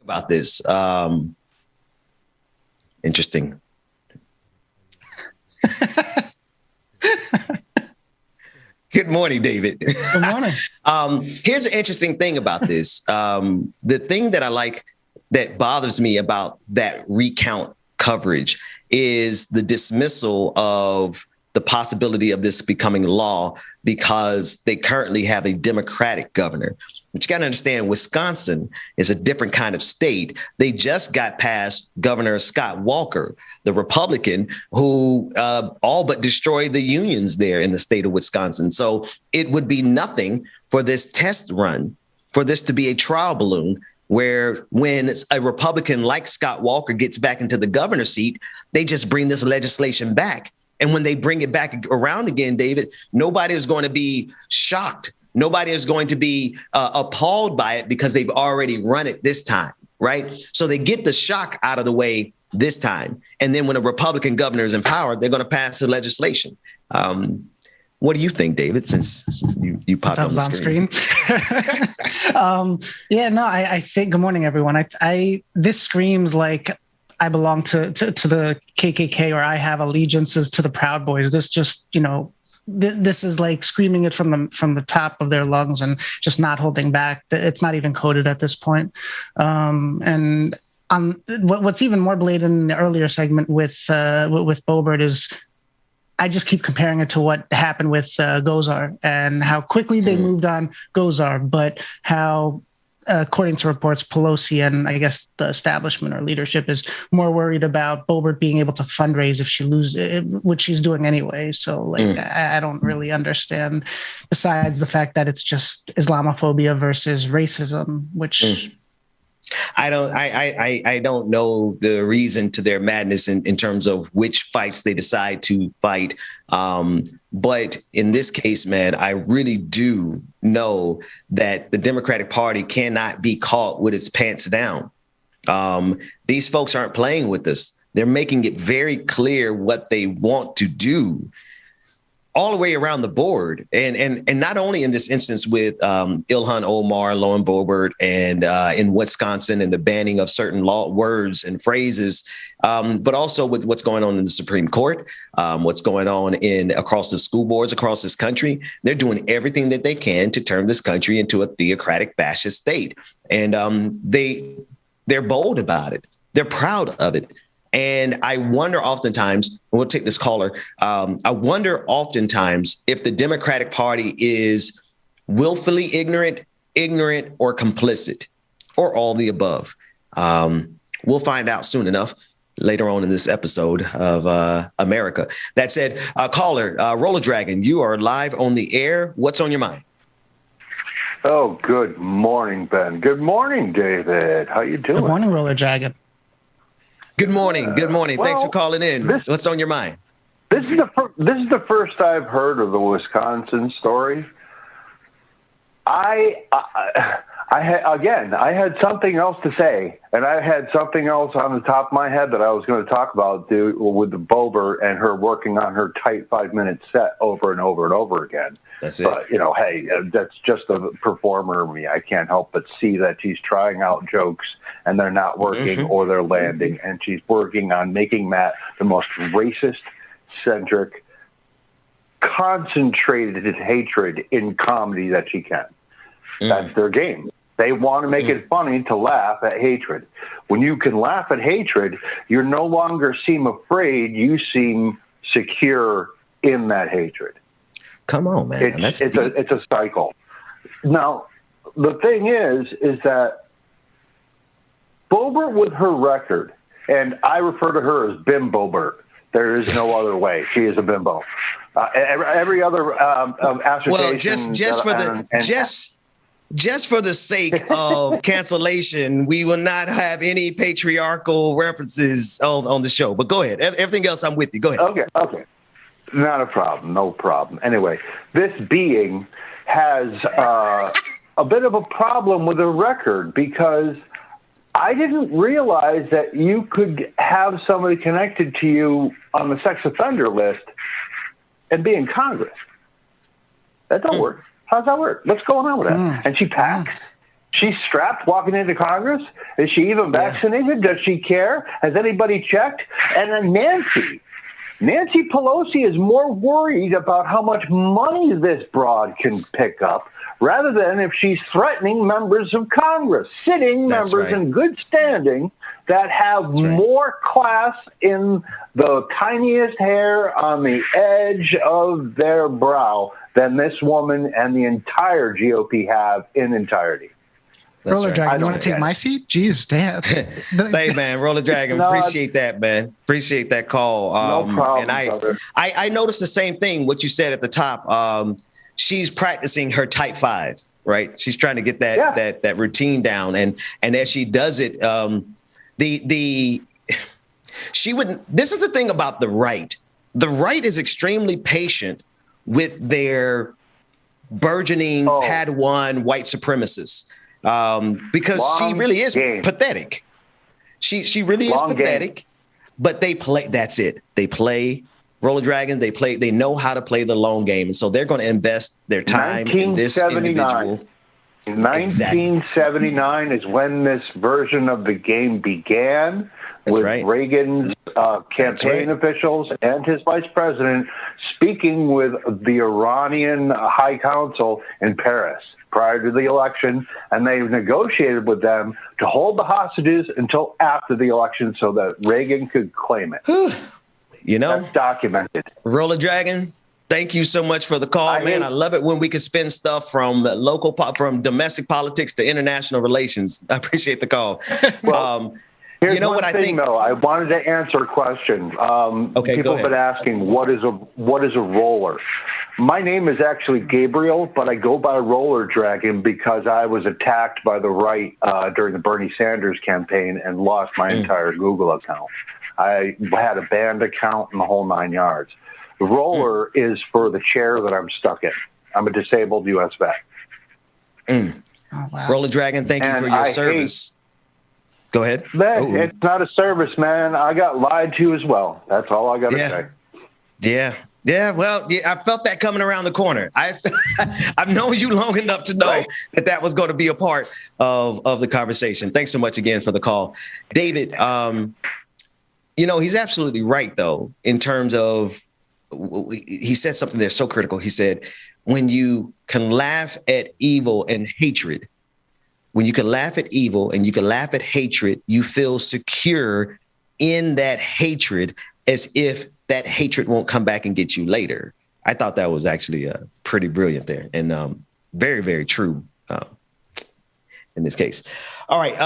About this, interesting. Good morning, David. Good morning. Here's an interesting thing about this. The thing that I like, that bothers me about that recount coverage, is the dismissal of the possibility of this becoming law because they currently have a Democratic governor. But you got to understand, Wisconsin is a different kind of state. They just got past Governor Scott Walker, the Republican, who all but destroyed the unions there in the state of Wisconsin. So it would be nothing for this test run, for this to be a trial balloon, where when a Republican like Scott Walker gets back into the governor's seat, they just bring this legislation back. And when they bring it back around again, David, nobody is going to be shocked. Nobody is going to be appalled by it because they've already run it this time, right? So they get the shock out of the way this time. And then when a Republican governor is in power, they're going to pass the legislation. What do you think, David, since you popped on the screen? I think, good morning, everyone. This screams like I belong to the KKK, or I have allegiances to the Proud Boys. This just, this is like screaming it from the top of their lungs and just not holding back. It's not even coded at this point. And what's even more blatant in the earlier segment with Boebert is, I just keep comparing it to what happened with Gozar and how quickly they moved on Gozar, but how, according to reports, Pelosi and I guess the establishment or leadership is more worried about Boebert being able to fundraise if she loses, which she's doing anyway. So I don't really understand, besides the fact that it's just Islamophobia versus racism, which I don't know the reason to their madness in terms of which fights they decide to fight. But in this case, man, I really do know that the Democratic Party cannot be caught with its pants down. These folks aren't playing with us. They're making it very clear what they want to do all the way around the board. And not only in this instance with Ilhan Omar, Lauren Boebert, and in Wisconsin and the banning of certain law words and phrases, but also with what's going on in the Supreme Court, what's going on across the school boards across this country. They're doing everything that they can to turn this country into a theocratic fascist state. And they're bold about it. They're proud of it. And I wonder oftentimes, we'll take this caller, I wonder oftentimes if the Democratic Party is willfully ignorant, or complicit, or all the above. We'll find out soon enough later on in this episode of America. That said, caller, Roller Dragon, you are live on the air. What's on your mind? Oh, good morning, Ben. Good morning, David. How you doing? Good morning, Roller Dragon. Good morning. Good morning. Thanks for calling in. What's on your mind? This is the first I've heard of the Wisconsin story. I had something else to say, and I had something else on the top of my head that I was going to talk about with the Boebert and her working on her tight 5-minute set over and over and over again. That's it. But, hey, that's just a performer of me. I can't help but see that she's trying out jokes and they're not working or they're landing. And she's working on making Matt the most racist-centric, concentrated hatred in comedy that she can. That's their game. They want to make it funny to laugh at hatred. When you can laugh at hatred, you no longer seem afraid. You seem secure in that hatred. Come on, man. It's a cycle. Now, the thing is that Boebert, with her record, and I refer to her as Bim Boebert. There is no other way. She is a bimbo. Every other assertion. Well, just for the sake of cancellation, we will not have any patriarchal references on the show. But go ahead. Everything else, I'm with you. Go ahead. Okay. Not a problem. No problem. Anyway, this being has a bit of a problem with the record because I didn't realize that you could have somebody connected to you on the sex offender list and be in Congress. That don't work. How's that work? What's going on with that? And she packs. She's strapped walking into Congress. Is she even vaccinated? Does she care? Has anybody checked? And then Nancy Pelosi is more worried about how much money this broad can pick up rather than if she's threatening members of Congress, sitting members in good standing that have more class in the tiniest hair on the edge of their brow than this woman and the entire GOP have in entirety. Roller Dragon, you want to take my seat? Jeez, damn. Hey, man, Roller Dragon, appreciate that, man. Appreciate that call. No problem, and I noticed the same thing, what you said at the top. She's practicing her type 5, right? She's trying to get that routine down. And as she does it, she wouldn't. This is the thing about the right. The right is extremely patient with their burgeoning Padawan white supremacists. Because she really is pathetic. She really is pathetic, but they play. That's it. They play Roller Dragon. They know how to play the long game. And so they're going to invest their time in this individual. 1979 is when this version of the game began with Reagan's campaign officials and his vice president speaking with the Iranian High Council in Paris prior to the election, and they negotiated with them to hold the hostages until after the election so that Reagan could claim it. You know, that's documented. Roller Dragon, thank you so much for the call, man. I love it when we can spin stuff from from domestic politics to international relations. I appreciate the call. Well, here's what I think, though. I wanted to answer a question. People have been asking, what is a roller? My name is actually Gabriel, but I go by Roller Dragon because I was attacked by the right during the Bernie Sanders campaign and lost my entire Google account. I had a banned account and the whole 9 yards. The roller is for the chair that I'm stuck in. I'm a disabled U.S. vet. Oh, wow. Roller Dragon, thank you for your service. Go ahead. It's not a service, man. I got lied to as well. That's all I got to say. Yeah. Well, I felt that coming around the corner. I've known you long enough to know that was going to be a part of the conversation. Thanks so much again for the call. David, he's absolutely right, though, in terms of he said something there so critical. He said, when you can laugh at evil and hatred, when you can laugh at evil and you can laugh at hatred, you feel secure in that hatred as if that hatred won't come back and get you later. I thought that was actually pretty brilliant there and very, very true in this case. All right.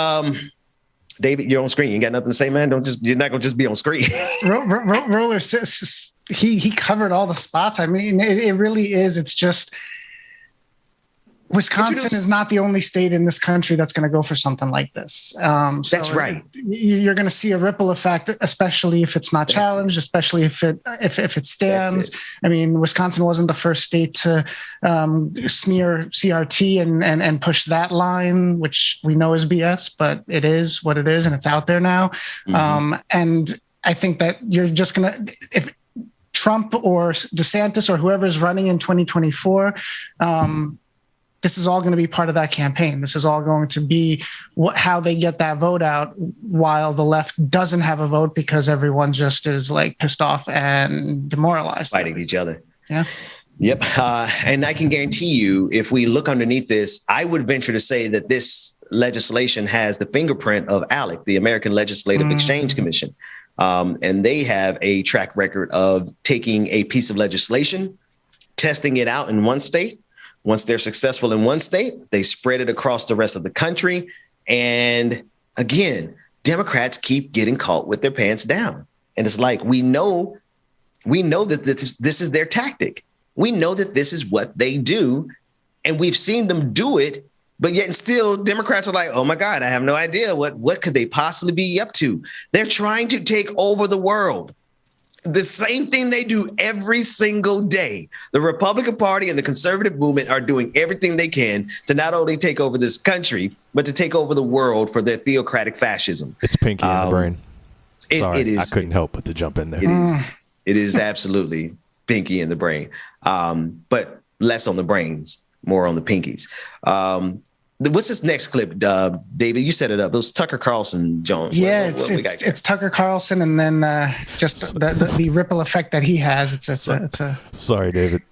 David, you're on screen. You ain't got nothing to say, man. You're not gonna just be on screen. Roller says he covered all the spots. I mean, it really is. It's just Wisconsin is not the only state in this country that's going to go for something like this. That's right. You're going to see a ripple effect, especially if it's not challenged, especially if it stands. I mean, Wisconsin wasn't the first state to smear CRT and push that line, which we know is BS, but it is what it is, and it's out there now. Mm-hmm. And I think that you're just going to, if Trump or DeSantis or whoever's running in 2024, this is all going to be part of that campaign. This is all going to be how they get that vote out while the left doesn't have a vote because everyone just is like pissed off and demoralized. Fighting each other. Yeah. Yep. And I can guarantee you, if we look underneath this, I would venture to say that this legislation has the fingerprint of ALEC, the American Legislative Exchange Commission. And they have a track record of taking a piece of legislation, testing it out in one state. Once they're successful in one state, they spread it across the rest of the country. And again, Democrats keep getting caught with their pants down. And it's like, we know that this is their tactic. We know that this is what they do. And we've seen them do it. But yet and still, Democrats are like, oh, my God, I have no idea. What could they possibly be up to? They're trying to take over the world. The same thing they do every single day. The Republican Party and the conservative movement are doing everything they can to not only take over this country, but to take over the world for their theocratic fascism. It's pinky in the brain. Sorry, it is. I couldn't help but to jump in there. It is absolutely pinky in the brain, but less on the brains, more on the pinkies. What's this next clip, David? You set it up. It was Tucker Carlson, Jones. Yeah, it's Tucker Carlson, and then just the ripple effect that he has. It's a. Sorry, David.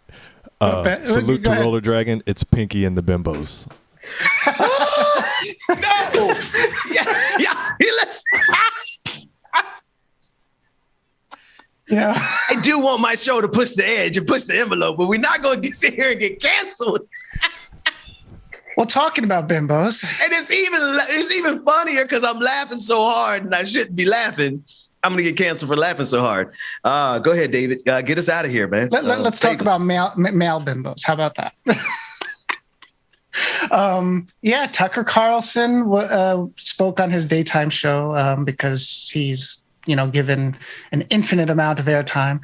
Salute to Roller Dragon. It's Pinky and the Bimbos. No. Let's. Yeah, I do want my show to push the edge and push the envelope, but we're not going to sit here and get canceled. Well, talking about bimbos, and it's even funnier because I'm laughing so hard, and I shouldn't be laughing. I'm going to get canceled for laughing so hard. Go ahead, David. Get us out of here, man. Let's talk about male bimbos. How about that? Tucker Carlson spoke on his daytime show because he's given an infinite amount of airtime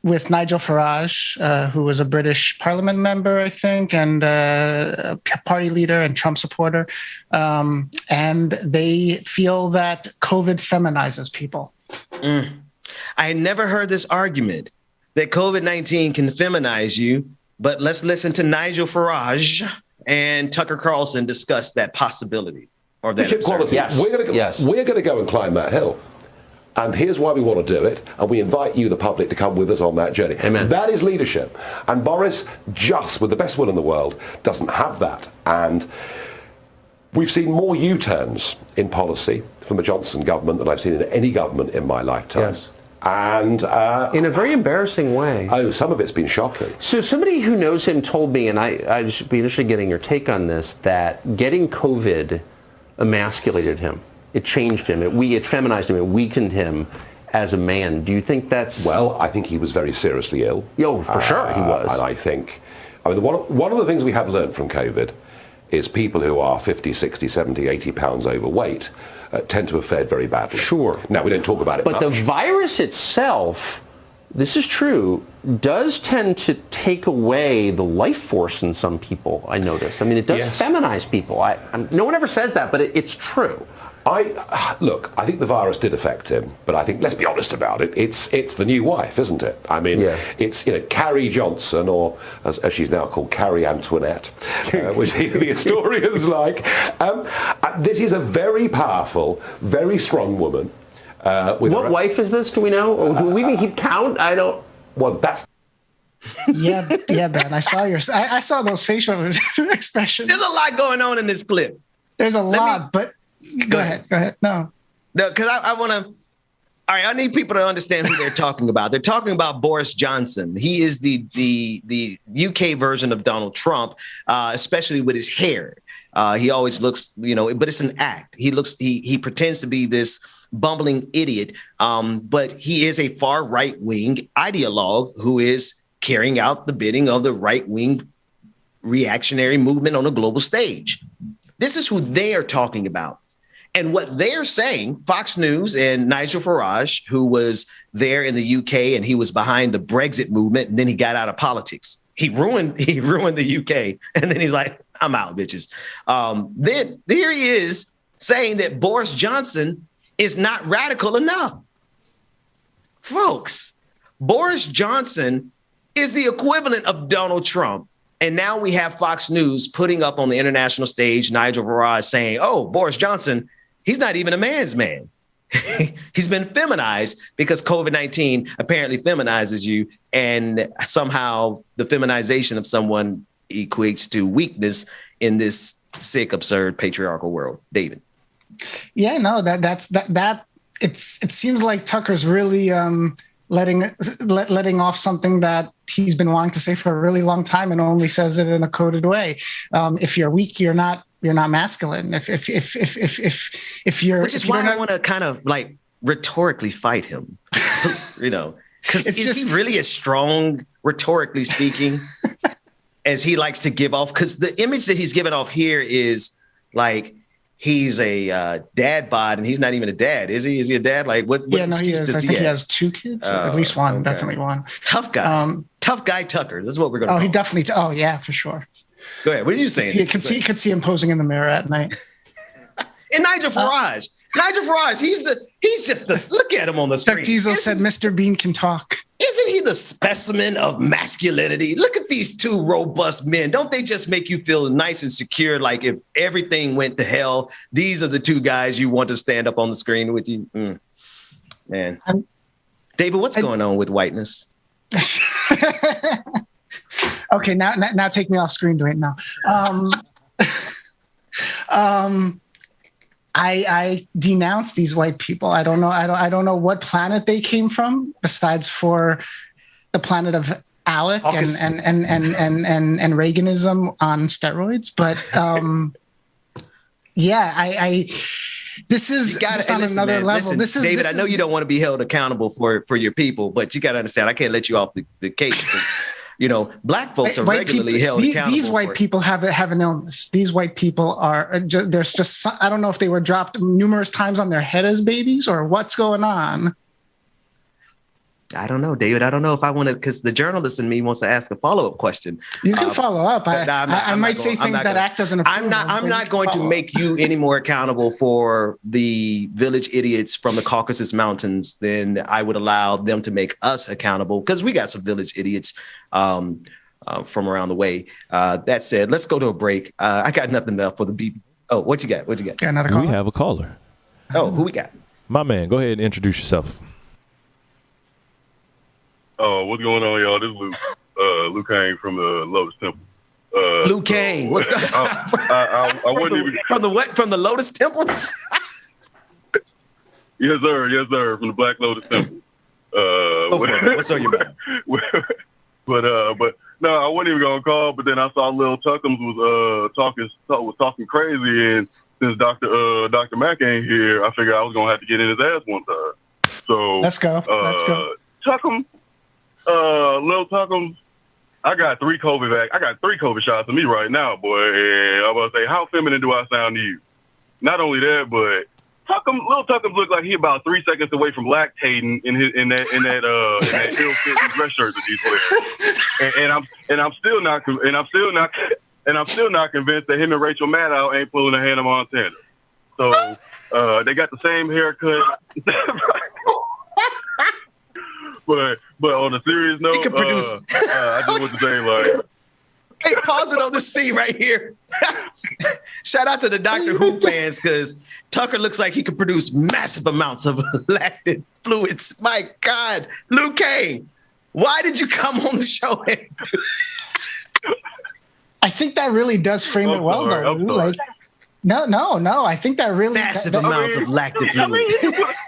with Nigel Farage, who was a British Parliament member, I think, and a party leader and Trump supporter. And they feel that COVID feminizes people. I had never heard this argument that COVID-19 can feminize you, but let's listen to Nigel Farage and Tucker Carlson discuss that possibility. Or that quality. Yes. We're going to go and climb that hill. And here's why we want to do it. And we invite you, the public, to come with us on that journey. Amen. That is leadership. And Boris, just with the best will in the world, doesn't have that. And we've seen more U-turns in policy from the Johnson government than I've seen in any government in my lifetime. Yes. And in a very embarrassing way. Oh, some of it's been shocking. So somebody who knows him told me, and I should be interested in getting your take on this, that getting COVID emasculated him. It changed him. It feminized him. It weakened him as a man. Do you think that's... Well, I think he was very seriously ill. Oh, for sure he was. And I think... one of the things we have learned from COVID is people who are 50, 60, 70, 80 pounds overweight tend to have fared very badly. Sure. Now, we don't talk about it But much. the virus itself, this is true, does tend to take away the life force in some people, I notice. I mean, it does feminize people. No one ever says that, but it's true. I think the virus did affect him, but I think, let's be honest about it, it's the new wife, isn't it? I mean, it's Carrie Johnson, or as she's now called, Carrie Antoinette, which the historians like. This is a very powerful, very strong woman. What wife is this? Do we know? Or do we even keep count? I don't. Well, that's. yeah, Ben. I saw those facial expressions. There's a lot going on in this clip. There's a lot, but go ahead. No, because I want to. All right, I need people to understand who they're talking about. They're talking about Boris Johnson. He is the UK version of Donald Trump, especially with his hair. He always looks, but it's an act. He pretends to be this bumbling idiot, but he is a far right-wing ideologue who is carrying out the bidding of the right-wing reactionary movement on a global stage. This is who they are talking about. And what they're saying, Fox News and Nigel Farage, who was there in the UK and he was behind the Brexit movement, and then he got out of politics. He ruined the UK. And then he's like, I'm out, bitches. Then here he is saying that Boris Johnson is not radical enough. Folks, Boris Johnson is the equivalent of Donald Trump. And now we have Fox News putting up on the international stage, Nigel Farage saying, oh, Boris Johnson, he's not even a man's man. he's been feminized because COVID-19 apparently feminizes you, and somehow the feminization of someone equates to weakness in this sick, absurd, patriarchal world. David. Yeah, no, it seems like Tucker's really letting off something that he's been wanting to say for a really long time, and only says it in a coded way. If you're weak, you're not masculine. If you're, which is why I want to kind of like rhetorically fight him, because is he really as strong rhetorically speaking as he likes to give off? Because the image that he's giving off here is like he's a dad bod, and he's not even a dad, is he? Is he a dad? Like what excuse does he have? I think he has 2 kids, at least one, okay. Definitely one. Tough guy, tough guy Tucker. This is what we're going to. Oh, he definitely. Oh, yeah, for sure. Go ahead. What are you saying? You could see him posing in the mirror at night. And Nigel Farage. Nigel Farage, he's just the look at him on the screen. Chuck Diesel said Mr. Bean can talk. Isn't he the specimen of masculinity? Look at these two robust men. Don't they just make you feel nice and secure? Like if everything went to hell, these are the two guys you want to stand up on the screen with you. Man. David, what's going on with whiteness? Okay, now take me off screen, Dwayne. Now, I denounce these white people. I don't know what planet they came from, besides for the planet of Alec and Reaganism on steroids. But yeah, this is just on another level. Listen, David, I know you don't want to be held accountable for your people, but you got to understand, I can't let you off the case. Black folks are regularly held accountable. These white people have an illness. These white people there's just, I don't know if they were dropped numerous times on their head as babies or what's going on. I don't know, David. I don't know if I want to, because the journalist in me wants to ask a follow-up question. You can follow up. I might say things that act as an approval. I'm not going to make you any more accountable for the village idiots from the Caucasus Mountains than I would allow them to make us accountable, because we got some village idiots from around the way. That said, let's go to a break. I got nothing left for the beat. Oh, what you got? Got another caller? We have a caller. Oh, who we got? My man, go ahead and introduce yourself. Oh, what's going on, y'all? This is Luke. Luke Kane from the Lotus Temple. Luke Kane, what's going on? I wasn't even from the what? From the Lotus Temple? Yes, sir. From the Black Lotus Temple. What's on your mind? But no, I wasn't even gonna call. But then I saw Lil Tuckums was talking crazy, and since Dr. Mack ain't here, I figured I was gonna have to get in his ass one time. So let's go. Tuckum. Lil Tuckums, I got 3 COVID shots of me right now, boy. And I'm about to say, how feminine do I sound to you? Not only that, but Lil Tuckums look like he about 3 seconds away from lactating in that ill-fitting dress shirt that he's wearing. And I'm still not convinced that him and Rachel Maddow ain't pulling a Hannah Montana. So they got the same haircut. But on a serious note, he could produce. I just want to say, like, hey, pause it on the scene right here. Shout out to the Doctor Who fans, because Tucker looks like he could produce massive amounts of lactic fluids. My God, Luke Kane, why did you come on the show? I think that really does frame it well, though. Like, no. I think that really massive amounts of lactic fluid.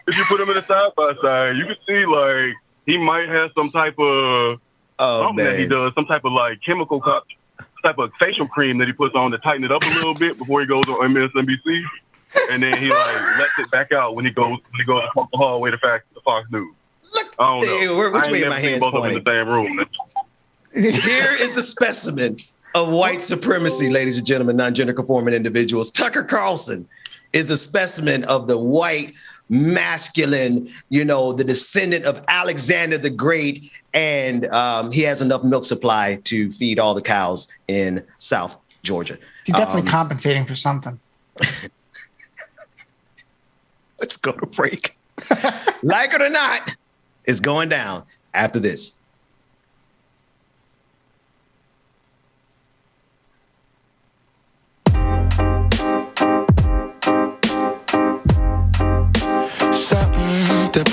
If you put them in a side by side, you can see like he might have some type of something that he does, some type of like chemical type of facial cream that he puts on to tighten it up a little bit before he goes on MSNBC, and then he like lets it back out when he goes across the hallway to Fox News. I don't know. Which way my hands both of them in the same room. Here is the specimen of white supremacy, ladies and gentlemen, non-gender conforming individuals. Tucker Carlson is a specimen of the white masculine, the descendant of Alexander the Great, and he has enough milk supply to feed all the cows in South Georgia. He's definitely compensating for something. Let's go to break. Like it or not, it's going down after this. Set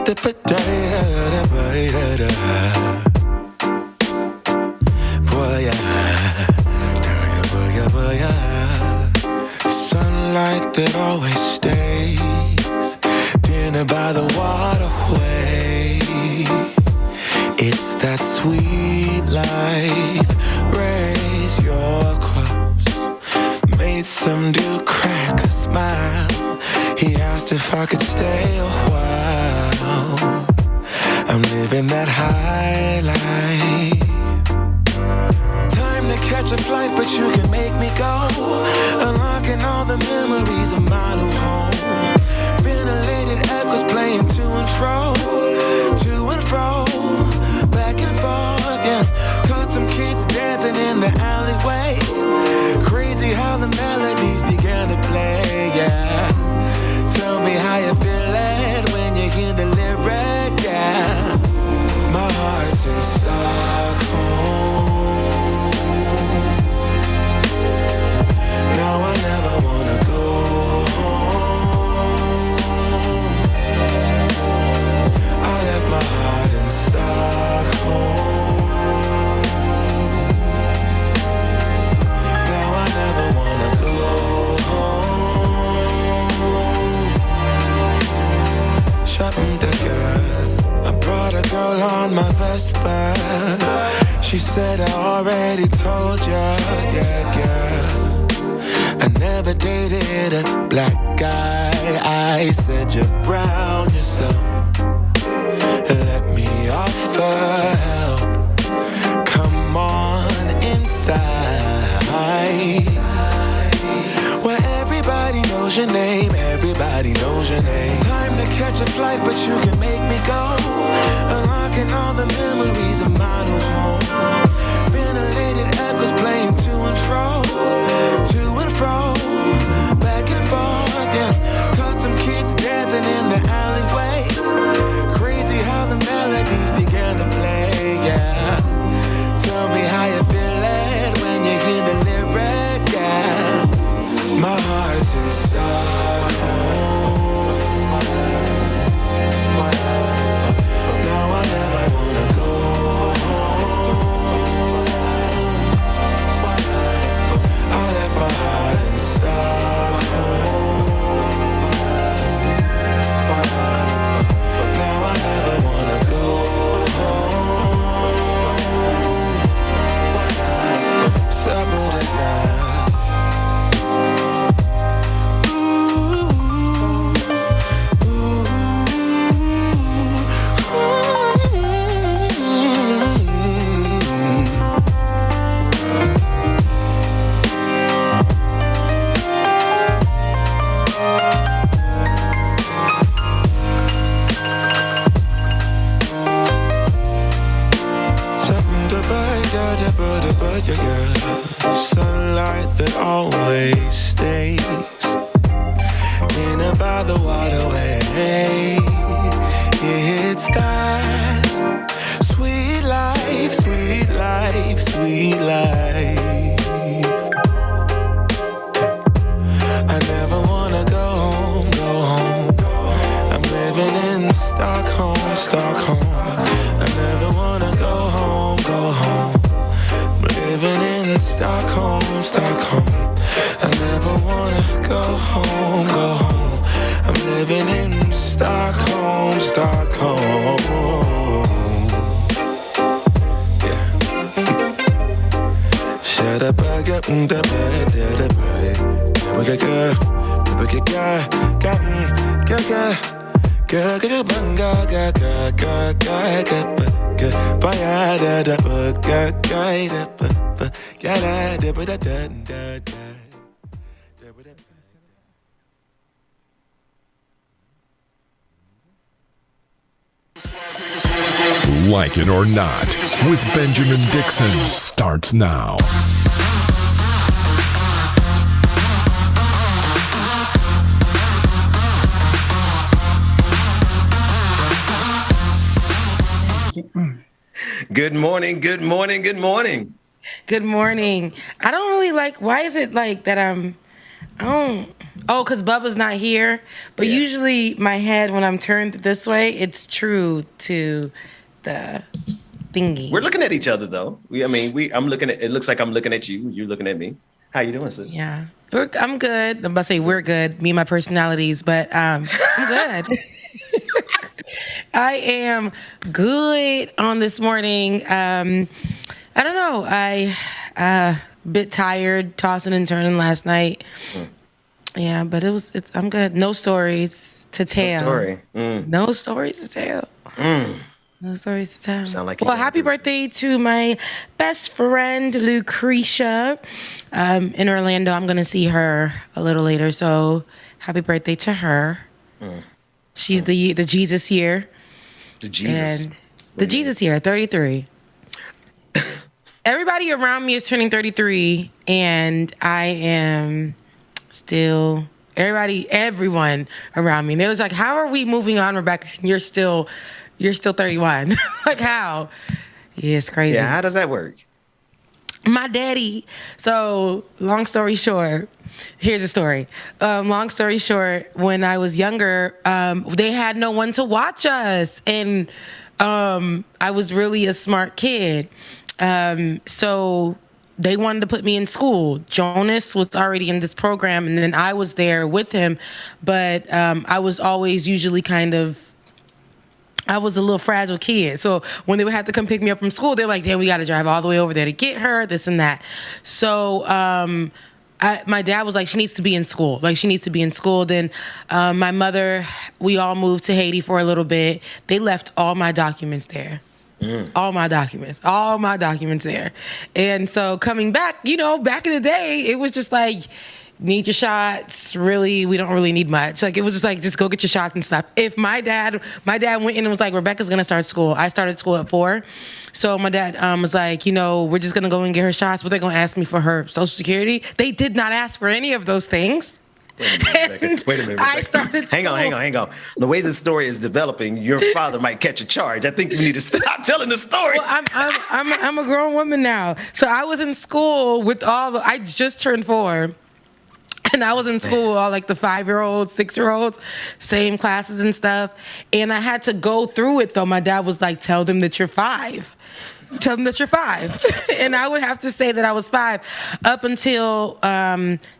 the potato, boy, sunlight that always stays, dinner by the waterway. It's that sweet life. Raise your cross. Made some dude crack a smile. He asked if I could stay a while. I'm living that high life. Time to catch a flight, but you can make me go. Unlocking all the memories of my new home. Ventilated echoes playing to and fro, back and forth, yeah. Caught some kids dancing in the alleyway. Crazy how the melodies began to play, yeah. Tell me how you feeling when you hear the lyric, yeah. My heart's in Stockholm. Now I never wanna go home. I left my heart in Stockholm. Now I never wanna go home. Shopping the girl, I brought a girl on my Vespa. She said I already told ya, yeah, yeah. I never dated a black guy. I said you're brown yourself. Let me offer help. Come on inside. Where everybody knows your name. Everybody knows your name. Time to catch a flight, but you can make me go. Unlocking all the memories of my new home. Ventilated echoes playing to and fro, back and forth, yeah. Caught some kids dancing in the alleyway. Crazy how the melodies began to play, yeah. Tell me how you feeling when you hear the lyric, yeah. My heart's in Stockholm. Now I never wanna go home. I left my heart in Stockholm. Now I never wanna go home. Summer together. Sunlight that always stays in and by the waterway. It's that sweet life, sweet life, sweet life. I never wanna go home, go home. I'm living in Stockholm, Stockholm. I never wanna go home, go home. Living in Stockholm, Stockholm. I never wanna go home, go home. I'm living in Stockholm, Stockholm. Yeah. Shut up, I got the bed, the bed. We got Like It or Not with Benjamin Dixon starts now. Good morning. Good morning. Good morning. Good morning. I don't really like, why is it like that because Bubba's not here. But usually my head, when I'm turned this way, it's true to the thingy. We're looking at each other, though. I'm looking at, it looks like I'm looking at you. You're looking at me. How you doing, sis? Yeah. I'm good. I'm about to say we're good, me and my personalities, but I'm good. I am good on this morning. I don't know. I bit tired, tossing and turning last night. Yeah, but I'm good. No stories to tell. No stories to tell. No stories to tell. Sound like happy birthday to my best friend Lucretia in Orlando. I'm gonna see her a little later, so happy birthday to her. She's the Jesus year. The Jesus. The Jesus year, 33. Everybody around me is turning 33, and I am still. Everyone around me. And they was like, "How are we moving on, Rebecca? And you're still 31. Like how?" Yeah, it's crazy. Yeah, how does that work? My daddy. So long story short, here's the story. Long story short, when I was younger, they had no one to watch us, and I was really a smart kid. So they wanted to put me in school. Jonas was already in this program, and then I was there with him. But I was always usually I was a little fragile kid. So when they would have to come pick me up from school, they're like, damn, we got to drive all the way over there to get her, this and that. So my dad was like, she needs to be in school. Then my mother, we all moved to Haiti for a little bit. They left all my documents there. All my documents there. And so coming back, back in the day, it was just like, need your shots. Really, we don't really need much. Like, it was just like, just go get your shots and stuff. If my dad went in and was like, Rebecca's going to start school. I started school at 4. So my dad was like, we're just going to go and get her shots, but they're going to ask me for her social security. They did not ask for any of those things. Wait a minute. I started school. Hang on. The way the story is developing, your father might catch a charge. I think we need to stop telling the story. Well, I'm a grown woman now. So I was in school I just turned 4. And I was in school with all like the 5-year-olds, 6-year-olds, same classes and stuff. And I had to go through it though. My dad was like, tell them that you're 5. Tell them that you're 5. And I would have to say that I was 5 up until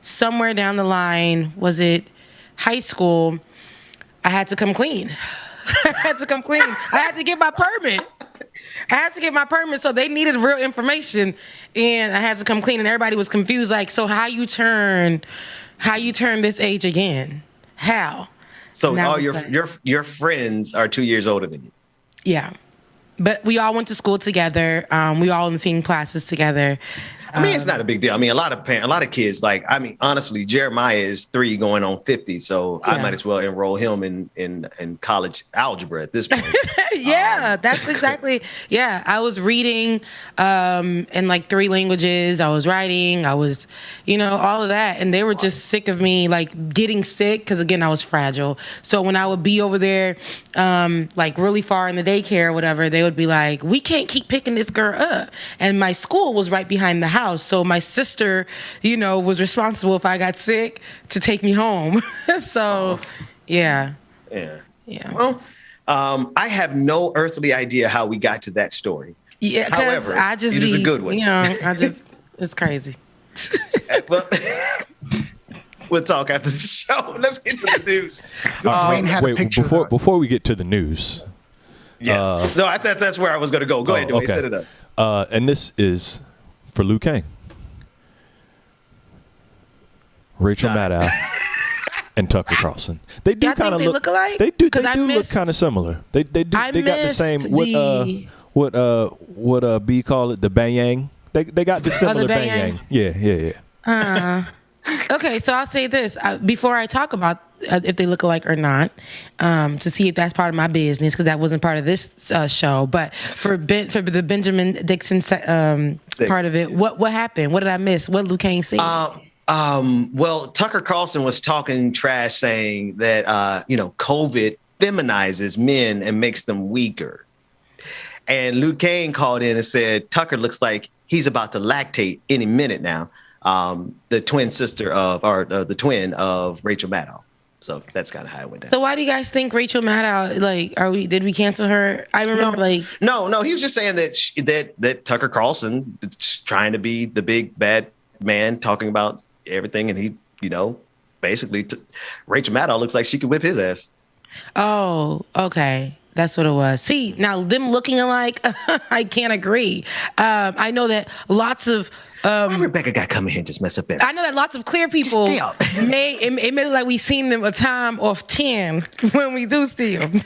somewhere down the line, was it high school, I had to come clean. I had to get my permit. So they needed real information, and I had to come clean, and everybody was confused. Like, so how you turn this age again? How? So all your friends are 2 years older than you. Yeah. But we all went to school together. We all in the same classes together. I mean, it's not a big deal. I mean, a lot of kids, honestly, Jeremiah is 3 going on 50. So I might as well enroll him in college algebra at this point. Yeah, that's exactly. Yeah, I was reading in like 3 languages. I was writing. I was, all of that. And they were just sick of me, like getting sick. Because again, I was fragile. So when I would be over there, like really far in the daycare or whatever, they would be like, we can't keep picking this girl up. And my school was right behind the house. So my sister, was responsible if I got sick to take me home. So, yeah. Well, I have no earthly idea how we got to that story. Yeah, because it is a good one. It's crazy. Well, we'll talk after the show. Let's get to the news. Before we get to the news. Yes. No, that's where I was going to go. Go ahead, Dwayne, set it up. And this is for Liu Kang, Rachel Maddow, and Tucker Carlson. They do kind of look alike. They do look kind of similar. They do. They got the same. What B call it? The bang yang. They got the similar bang yang. Yeah. Okay, so I'll say this before I talk about if they look alike or not, to see if that's part of my business, because that wasn't part of this show. But for the Benjamin Dixon part of it, what happened? What did I miss? What did Liu Kang say? Well, Tucker Carlson was talking trash, saying that COVID feminizes men and makes them weaker. And Luke Kane called in and said, Tucker looks like he's about to lactate any minute now. The twin of Rachel Maddow. So that's kind of how it went down. So why do you guys think Rachel Maddow, did we cancel her? I remember No, he was just saying that Tucker Carlson is trying to be the big bad man talking about everything. And he, basically Rachel Maddow looks like she could whip his ass. Oh, okay. That's what it was. See, now them looking alike, I can't agree. I know that lots of why Rebecca got come in here and just mess up everything? I know that lots of clear people it made it like we seen them a time of 10 when we do see them.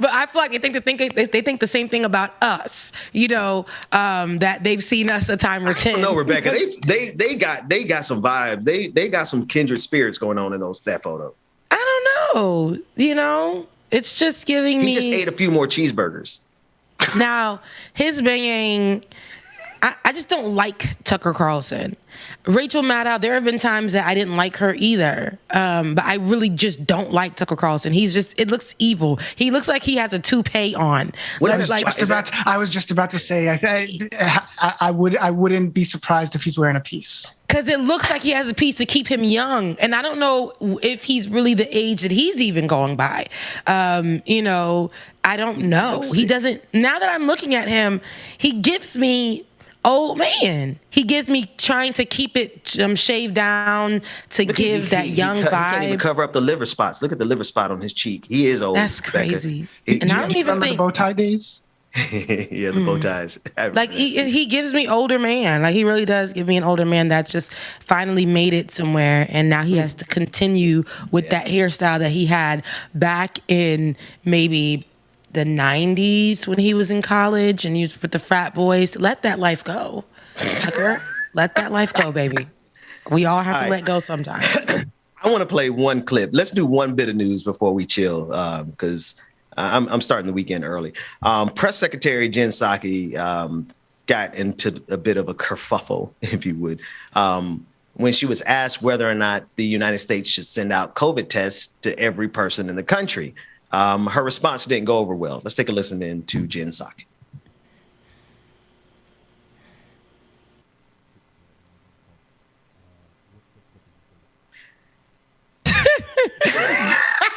But I feel like they think the same thing about us. That they've seen us a time or 10. No, Rebecca, they got some vibes. They got some kindred spirits going on in that photo. I don't know. It's just giving me. He just ate a few more cheeseburgers. Now, his banging, I just don't like Tucker Carlson. Rachel Maddow, there have been times that I didn't like her either. But I really just don't like Tucker Carlson. It looks evil. He looks like he has a toupee on. I was just about to say, I wouldn't be surprised if he's wearing a piece. Because it looks like he has a piece to keep him young. And I don't know if he's really the age that he's even going by. I don't know. He doesn't. Now that I'm looking at him, he gives me old man. He gives me trying to keep it shaved down to give that young vibe. He can't even cover up the liver spots. Look at the liver spot on his cheek. He is old. That's crazy. And I don't even remember the bow tie days. Yeah, the bow ties. He gives me older man. He really does give me an older man that just finally made it somewhere, and now he has to continue with that hairstyle that he had back in maybe the 90s when he was in college and he was with the frat boys. Let that life go, Tucker. Let that life go, baby. We all have to let go sometimes. I want to play one clip. Let's do one bit of news before we chill, because I'm starting the weekend early. Press Secretary Jen Psaki got into a bit of a kerfuffle, if you would, when she was asked whether or not the United States should send out COVID tests to every person in the country. Her response didn't go over well. Let's take a listen in to Jen Psaki.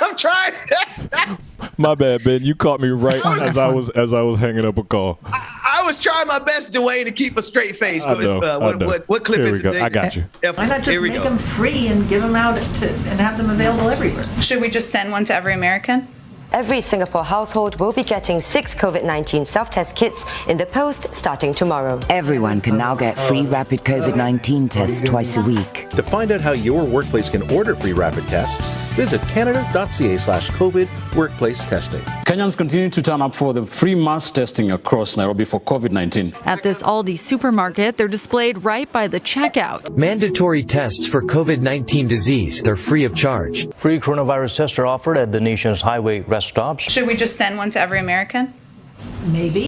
I'm trying. My bad, Ben. You caught me right as I was hanging up a call. I was trying my best, Dwayne, to keep a straight face. What clip is it? I got you. Why not just make them free and give them out and have them available everywhere? Should we just send one to every American? Every Singapore household will be getting 6 COVID-19 self-test kits in the post starting tomorrow. Everyone can now get free rapid COVID-19 tests twice a week. To find out how your workplace can order free rapid tests, visit canada.ca/COVID workplace testing. Kenyans continue to turn up for the free mass testing across Nairobi for COVID-19. At this Aldi supermarket, they're displayed right by the checkout. Mandatory tests for COVID-19 disease. They're free of charge. Free coronavirus tests are offered at the nation's highway rest stops. Should we just send one to every American? Maybe.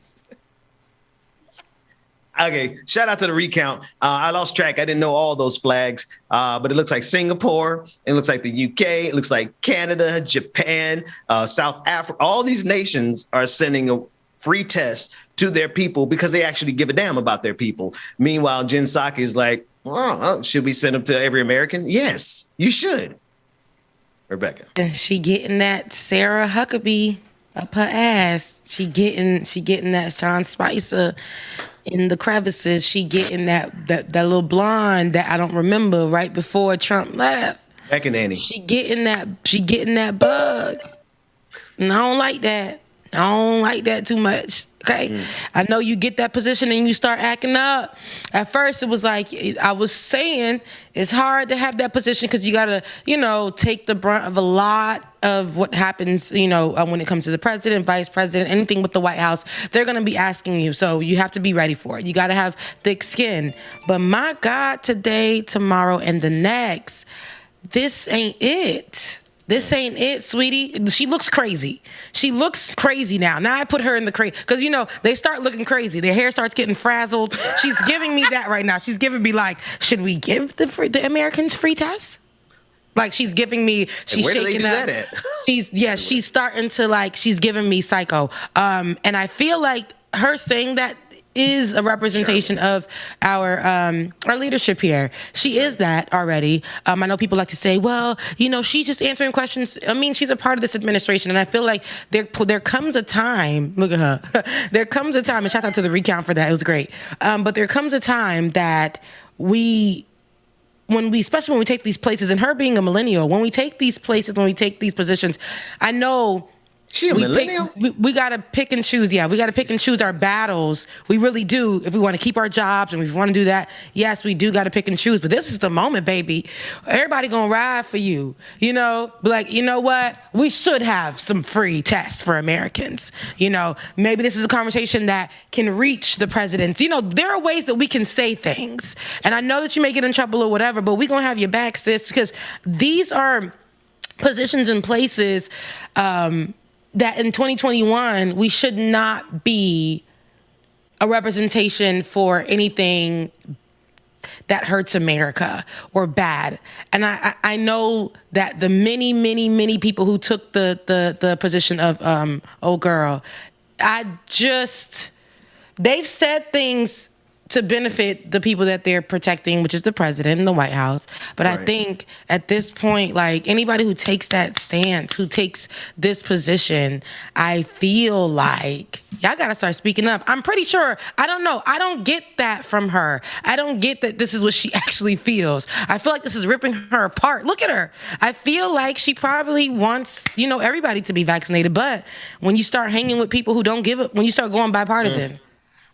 Okay, shout out to the recount. I lost track. I didn't know all those flags, but it looks like Singapore. It looks like the UK. It looks like Canada, Japan, South Africa. All these nations are sending a free test to their people because they actually give a damn about their people. Meanwhile, Jen Psaki is like, should we send them to every American? Yes, you should. Rebecca. She getting that Sarah Huckabee up her ass. She getting that Sean Spicer in the crevices. She getting that little blonde that I don't remember right before Trump left. Beck and Annie. She getting that bug. And I don't like that. I don't like that too much. Okay. I know you get that position and you start acting up. At first it was like, I was saying it's hard to have that position because you got to, take the brunt of a lot of what happens, when it comes to the president, vice president, anything with the White House, they're going to be asking you. So you have to be ready for it. You got to have thick skin. But my God, today, tomorrow, and the next, this ain't it. This ain't it, sweetie. She looks crazy. She looks crazy now. Now I put her in the crazy. Because, they start looking crazy. Their hair starts getting frazzled. She's giving me that right now. She's giving me should we give the Americans free tests? She's giving me, she's where shaking do they do up. That at? She's starting to she's giving me psycho. And I feel like her saying that is a representation of our leadership here. She is that already. I know people like to say, well, she's just answering questions. I mean, she's a part of this administration, and I feel like there comes a time. Look at her. There comes a time, and shout out to the recount for that. It was great. But there comes a time that especially when we take these places, and her being a millennial, when we take these places, when we take these positions, I know. She a millennial? We got to pick and choose. Yeah, we got to pick and choose our battles. We really do. If we want to keep our jobs and if we want to do that, yes, we do got to pick and choose. But this is the moment, baby. Everybody going to ride for you. Like, you know what? We should have some free tests for Americans. Maybe this is a conversation that can reach the president. There are ways that we can say things. And I know that you may get in trouble or whatever, but we're going to have your back, sis, because these are positions and places that in 2021, we should not be a representation for anything that hurts America or bad. And I know that the many, many, many people who took the position of old girl, they've said things to benefit the people that they're protecting, which is the president and the White House. But right. I think at this point, like anybody who takes that stance, who takes this position, I feel like y'all got to start speaking up. I'm pretty sure, I don't know. I don't get that from her. I don't get that this is what she actually feels. I feel like this is ripping her apart. Look at her. I feel like she probably wants, everybody to be vaccinated. But when you start hanging with people who don't give it, when you start going bipartisan,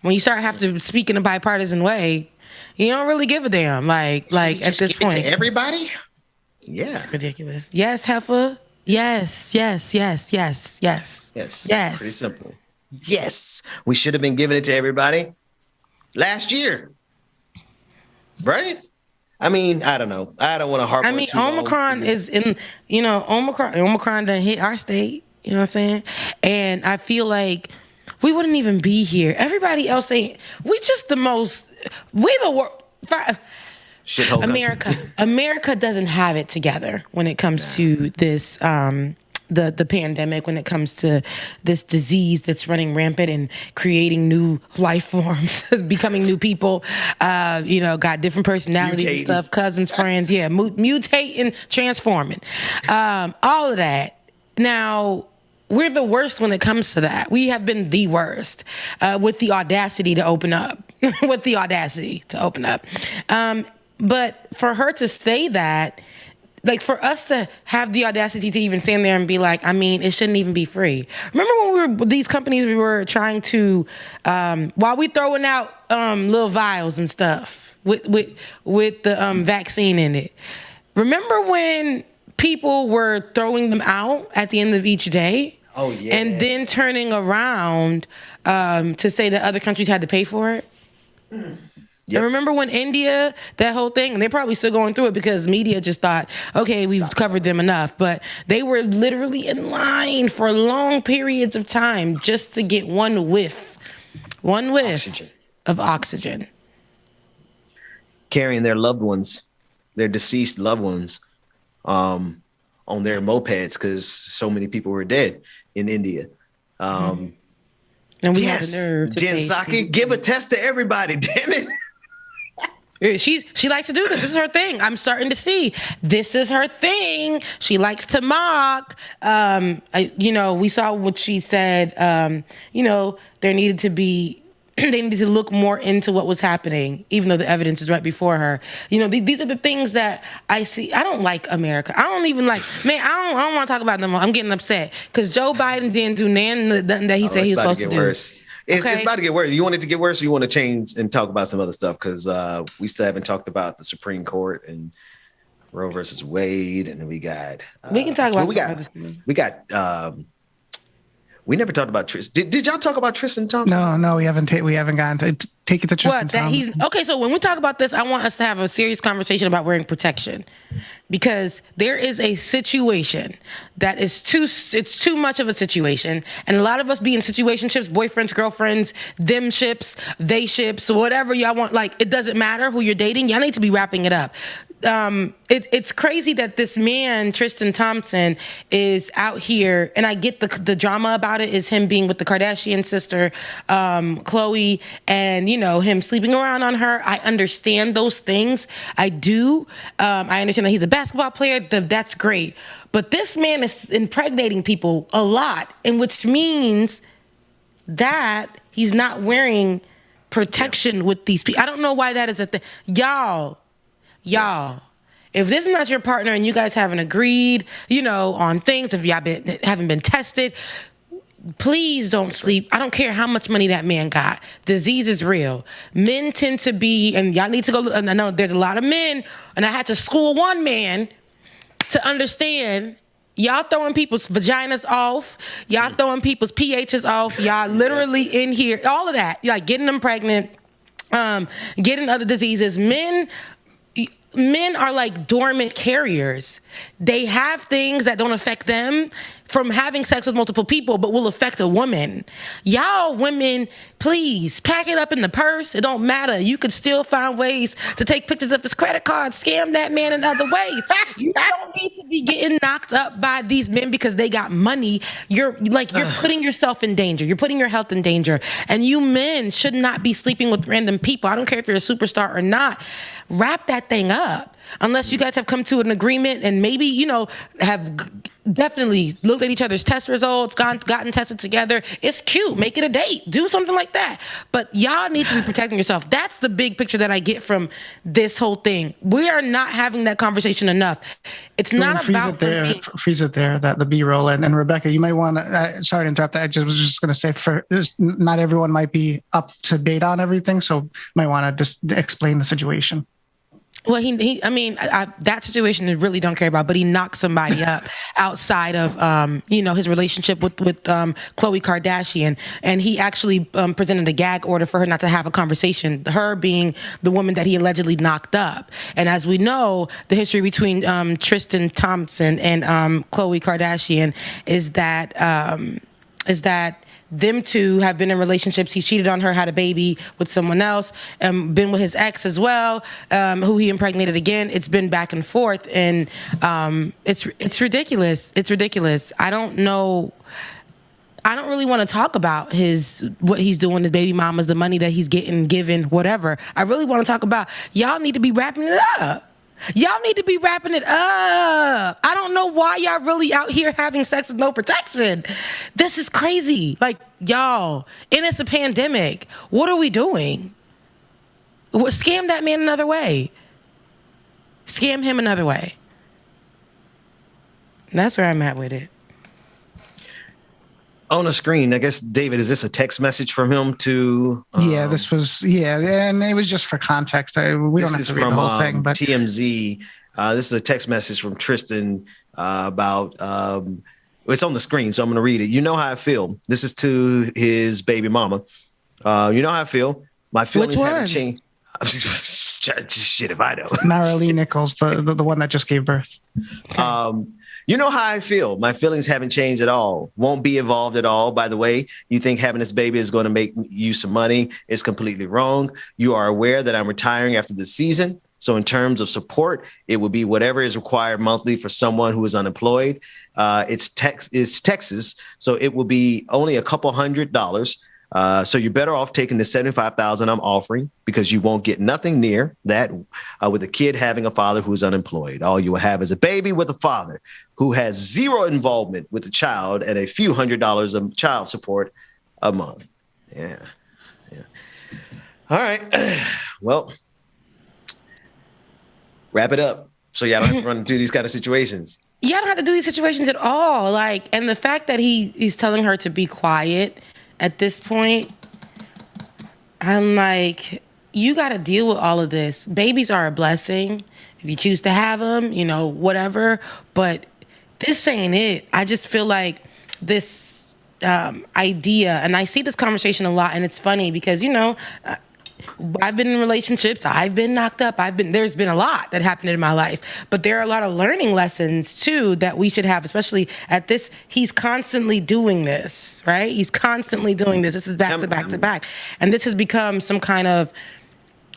when you start have to speak in a bipartisan way, you don't really give a damn. Like at this point, to everybody. Yeah, it's ridiculous. Yes, Heifer. Yes. Pretty simple. Yes, we should have been giving it to everybody last year, right? I mean, I don't know. I don't want to harp. I mean, Omicron is in. Omicron done hit our state. You know what I'm saying? And I feel like we wouldn't even be here. Everybody else ain't. We just the most. We the world. America doesn't have it together when it comes to this. The pandemic, when it comes to this disease that's running rampant and creating new life forms, becoming new people, got different personalities and stuff, cousins, friends, mutating, transforming, all of that. Now, we're the worst when it comes to that. We have been the worst with the audacity to open up, But for her to say that, like for us to have the audacity to even stand there and be like, I mean, it shouldn't even be free. Remember when these companies, we were trying to, while we throwing out little vials and stuff with the vaccine in it. Remember when people were throwing them out at the end of each day? Oh, yeah. And then turning around to say that other countries had to pay for it? Yep. And remember when India, that whole thing, and they're probably still going through it because media just thought, okay, we've covered them enough. But they were literally in line for long periods of time just to get one whiff of oxygen. Carrying their loved ones, their deceased loved ones, on their mopeds because so many people were dead in India. And we have the nerve. Jen Psaki, give a test to everybody, damn it. She likes to do this. This is her thing. I'm starting to see this is her thing. She likes to mock. We saw what she said. They needed to look more into what was happening, even though the evidence is right before her. These are the things that I see. I don't like America. I don't even like, man, I don't want to talk about them more. I'm getting upset because Joe Biden didn't do nothing that he said he was supposed to do. Worse. It's about to get worse. You want it to get worse or you want to change and talk about some other stuff? Because we still haven't talked about the Supreme Court and Roe versus Wade. And then we got... we can talk about some other stuff. We got... we never talked about Tristan. Did y'all talk about Tristan Thompson? No, we haven't gotten to take it to Tristan Thompson. Okay, so when we talk about this, I want us to have a serious conversation about wearing protection. Because there is a situation that is too much of a situation. And a lot of us be in situationships, boyfriends, girlfriends, them ships, they ships, whatever y'all want. Like, it doesn't matter who you're dating. Y'all need to be wrapping it up. it's crazy that this man, Tristan Thompson, is out here, and I get the drama about it is him being with the Kardashian sister, Khloe, and, you know, him sleeping around on her. I understand those things. I do. I understand that he's a basketball player. That's great. But this man is impregnating people a lot, and which means that he's not wearing protection with these people. I don't know why that is a thing. Y'all, if this is not your partner and you guys haven't agreed, you know, on things, if y'all haven't been tested, please don't sleep. I don't care how much money that man got. Disease is real. Men tend to be, and y'all need to go, and I know there's a lot of men, and I had to school one man to understand, y'all throwing people's vaginas off, y'all throwing people's pHs off, y'all literally in here, all of that, like getting them pregnant, getting other diseases. Men are like dormant carriers. They have things that don't affect them from having sex with multiple people, but will affect a woman. Y'all women, please pack it up in the purse. It don't matter. You could still find ways to take pictures of his credit card, scam that man in other ways. You don't need to be getting knocked up by these men because they got money. You're putting yourself in danger. You're putting your health in danger. And you men should not be sleeping with random people. I don't care if you're a superstar or not. Wrap that thing up. Unless you guys have come to an agreement and maybe, you know, have definitely looked at each other's test results, gotten tested together. It's cute. Make it a date. Do something like that. But y'all need to be protecting yourself. That's the big picture that I get from this whole thing. We are not having that conversation enough. It's not about freeze it there. That the B-roll and Rebecca, you might want to. Sorry to interrupt. I was just going to say, not everyone might be up to date on everything, so you might want to just explain the situation. Well, that situation I really don't care about, but he knocked somebody up outside of, his relationship with Khloe Kardashian. And he actually presented a gag order for her not to have a conversation, her being the woman that he allegedly knocked up. And as we know, the history between Tristan Thompson and Khloe Kardashian is that them two have been in relationships. He cheated on her, had a baby with someone else, been with his ex as well, who he impregnated again. It's been back and forth, and it's ridiculous. It's ridiculous. I don't know. I don't really want to talk about what he's doing, his baby mamas, the money that he's given, whatever. I really want to talk about y'all need to be wrapping it up. Y'all need to be wrapping it up. I don't know why y'all really out here having sex with no protection. This is crazy. Like, y'all, and it's a pandemic. What are we doing? Scam that man another way. Scam him another way. And that's where I'm at with it. On the screen, I guess, David, is this a text message from him to? This was, and it was just for context. We don't have to read the whole thing, but TMZ. This is a text message from Tristan about. It's on the screen, so I'm going to read it. You know how I feel. This is to his baby mama. You know how I feel. My feelings haven't changed. Shit, if I know. Marilee Nichols, the one that just gave birth. You know how I feel. My feelings haven't changed at all. Won't be involved at all. By the way, you think having this baby is going to make you some money is completely wrong. You are aware that I'm retiring after this season. So in terms of support, it will be whatever is required monthly for someone who is unemployed. It's Texas, so it will be only a couple $100. So you're better off taking the $75,000 I'm offering because you won't get nothing near that with a kid having a father who's unemployed. All you will have is a baby with a father who has zero involvement with the child and a few $100s of child support a month. Yeah. All right. Well, wrap it up so y'all don't have to run into these kind of situations. Y'all don't have to do these situations at all. Like, and the fact that he's telling her to be quiet at this point, I'm like, you got to deal with all of this. Babies are a blessing if you choose to have them, whatever. But this ain't it. I just feel like this idea, and I see this conversation a lot, and it's funny because, I've been in relationships. I've been knocked up. There's been a lot that happened in my life, but there are a lot of learning lessons too that we should have, especially at this. He's constantly doing this, right? He's constantly doing this. This is back to back to back. And this has become some kind of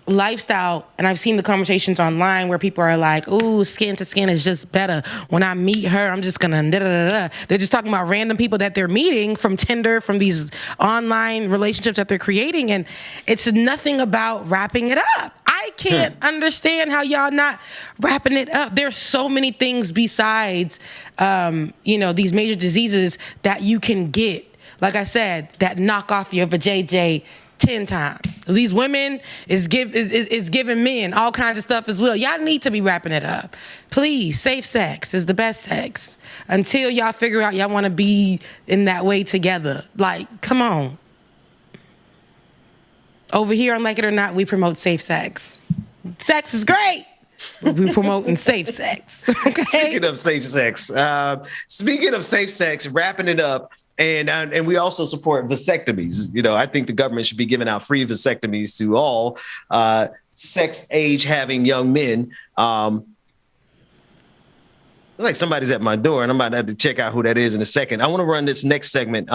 lifestyle, and I've seen the conversations online where people are like, ooh, skin to skin is just better. When I meet her, I'm just gonna da-da-da-da. They're just talking about random people that they're meeting from Tinder, from these online relationships that they're creating, and it's nothing about wrapping it up. I can't understand how y'all not wrapping it up. There's so many things besides, these major diseases that you can get, like I said, that knock off your vajayjay 10 times. These women is giving men all kinds of stuff as well. Y'all need to be wrapping it up. Please, safe sex is the best sex until y'all figure out y'all want to be in that way together. Like, come on. Over here on Like It or Not, we promote safe sex. Sex is great. We're promoting safe sex. Okay? Speaking of safe sex, wrapping it up, and we also support vasectomies. I think the government should be giving out free vasectomies to all sex age having young men. It's like somebody's at my door, and I'm about to have to check out who that is in a second. I want to run this next segment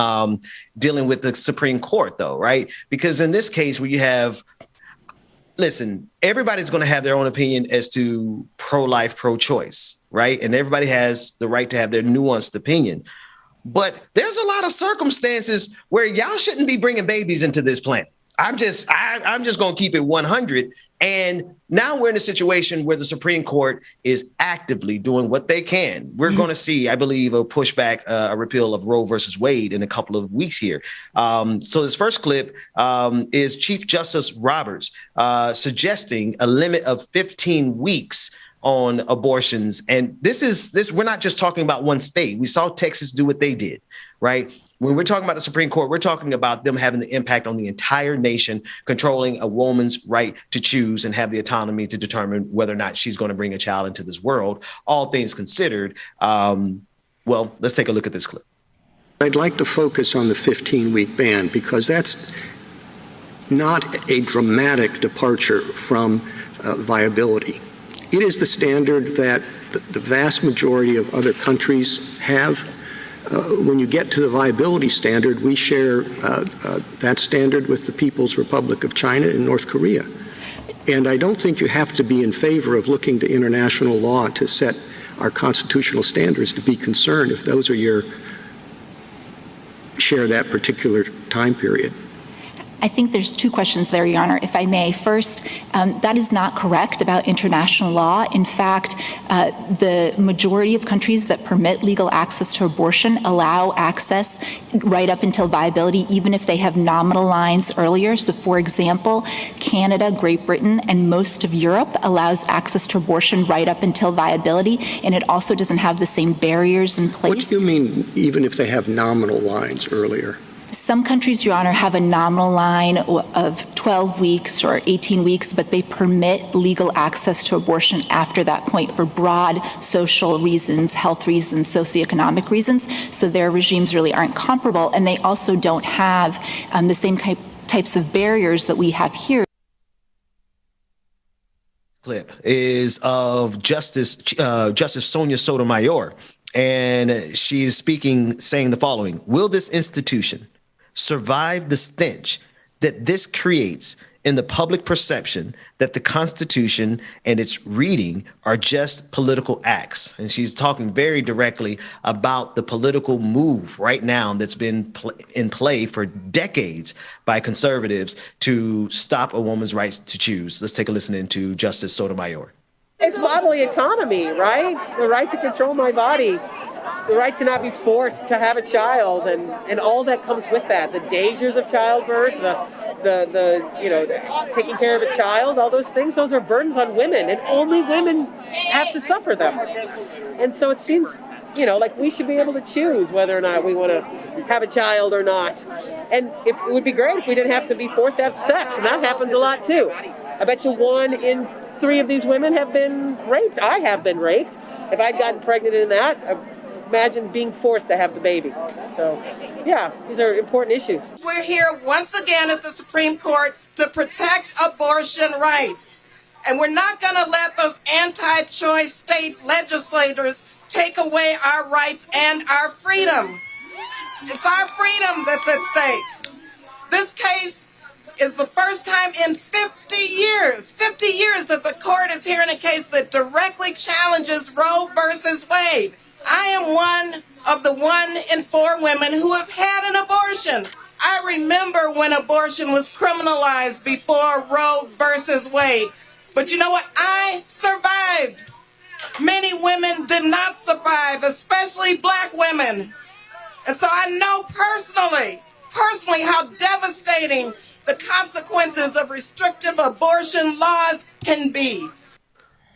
dealing with the Supreme Court, though, right? Because in this case, where you have, listen, everybody's going to have their own opinion as to pro-life, pro-choice, right? And everybody has the right to have their nuanced opinion. But there's a lot of circumstances where y'all shouldn't be bringing babies into this planet. I'm just going to keep it 100. And now we're in a situation where the Supreme Court is actively doing what they can. We're going to see, I believe, a pushback, a repeal of Roe versus Wade in a couple of weeks here. So this first clip is Chief Justice Roberts suggesting a limit of 15 weeks on abortions. And we're not just talking about one state. We saw Texas do what they did, right? When we're talking about the Supreme Court, we're talking about them having the impact on the entire nation, controlling a woman's right to choose and have the autonomy to determine whether or not she's going to bring a child into this world, all things considered. Let's take a look at this clip. I'd like to focus on the 15-week ban because that's not a dramatic departure from viability. It is the standard that the vast majority of other countries have. When you get to the viability standard, we share that standard with the People's Republic of China and North Korea. And I don't think you have to be in favor of looking to international law to set our constitutional standards to be concerned if those are share that particular time period. I think there's two questions there, Your Honor, if I may. First, that is not correct about international law. In fact, the majority of countries that permit legal access to abortion allow access right up until viability, even if they have nominal lines earlier. So, for example, Canada, Great Britain, and most of Europe allows access to abortion right up until viability, and it also doesn't have the same barriers in place. What do you mean, even if they have nominal lines earlier? Some countries, Your Honor, have a nominal line of 12 weeks or 18 weeks, but they permit legal access to abortion after that point for broad social reasons, health reasons, socioeconomic reasons. So their regimes really aren't comparable, and they also don't have the same types of barriers that we have here. Clip is of Justice Sonia Sotomayor, and she is speaking, saying the following: will this institution survive the stench that this creates in the public perception that the Constitution and its reading are just political acts? And she's talking very directly about the political move right now that's been in play for decades by conservatives to stop a woman's rights to choose. Let's take a listen into Justice Sotomayor. It's bodily autonomy, right? The right to control my body. The right to not be forced to have a child, and all that comes with that, the dangers of childbirth, the taking care of a child, all those things, those are burdens on women, and only women have to suffer them. And so it seems, like we should be able to choose whether or not we want to have a child or not. And it would be great if we didn't have to be forced to have sex, and that happens a lot too. I bet you 1 in 3 of these women have been raped. I have been raped. If I'd gotten pregnant in that, imagine being forced to have the baby. So, yeah, these are important issues. We're here once again at the Supreme Court to protect abortion rights. And we're not going to let those anti-choice state legislators take away our rights and our freedom. It's our freedom that's at stake. This case is the first time in 50 years that the court is hearing a case that directly challenges Roe versus Wade. I am one of the 1 in 4 women who have had an abortion. I remember when abortion was criminalized before Roe versus Wade. But you know what? I survived. Many women did not survive, especially black women. And so I know personally how devastating the consequences of restrictive abortion laws can be.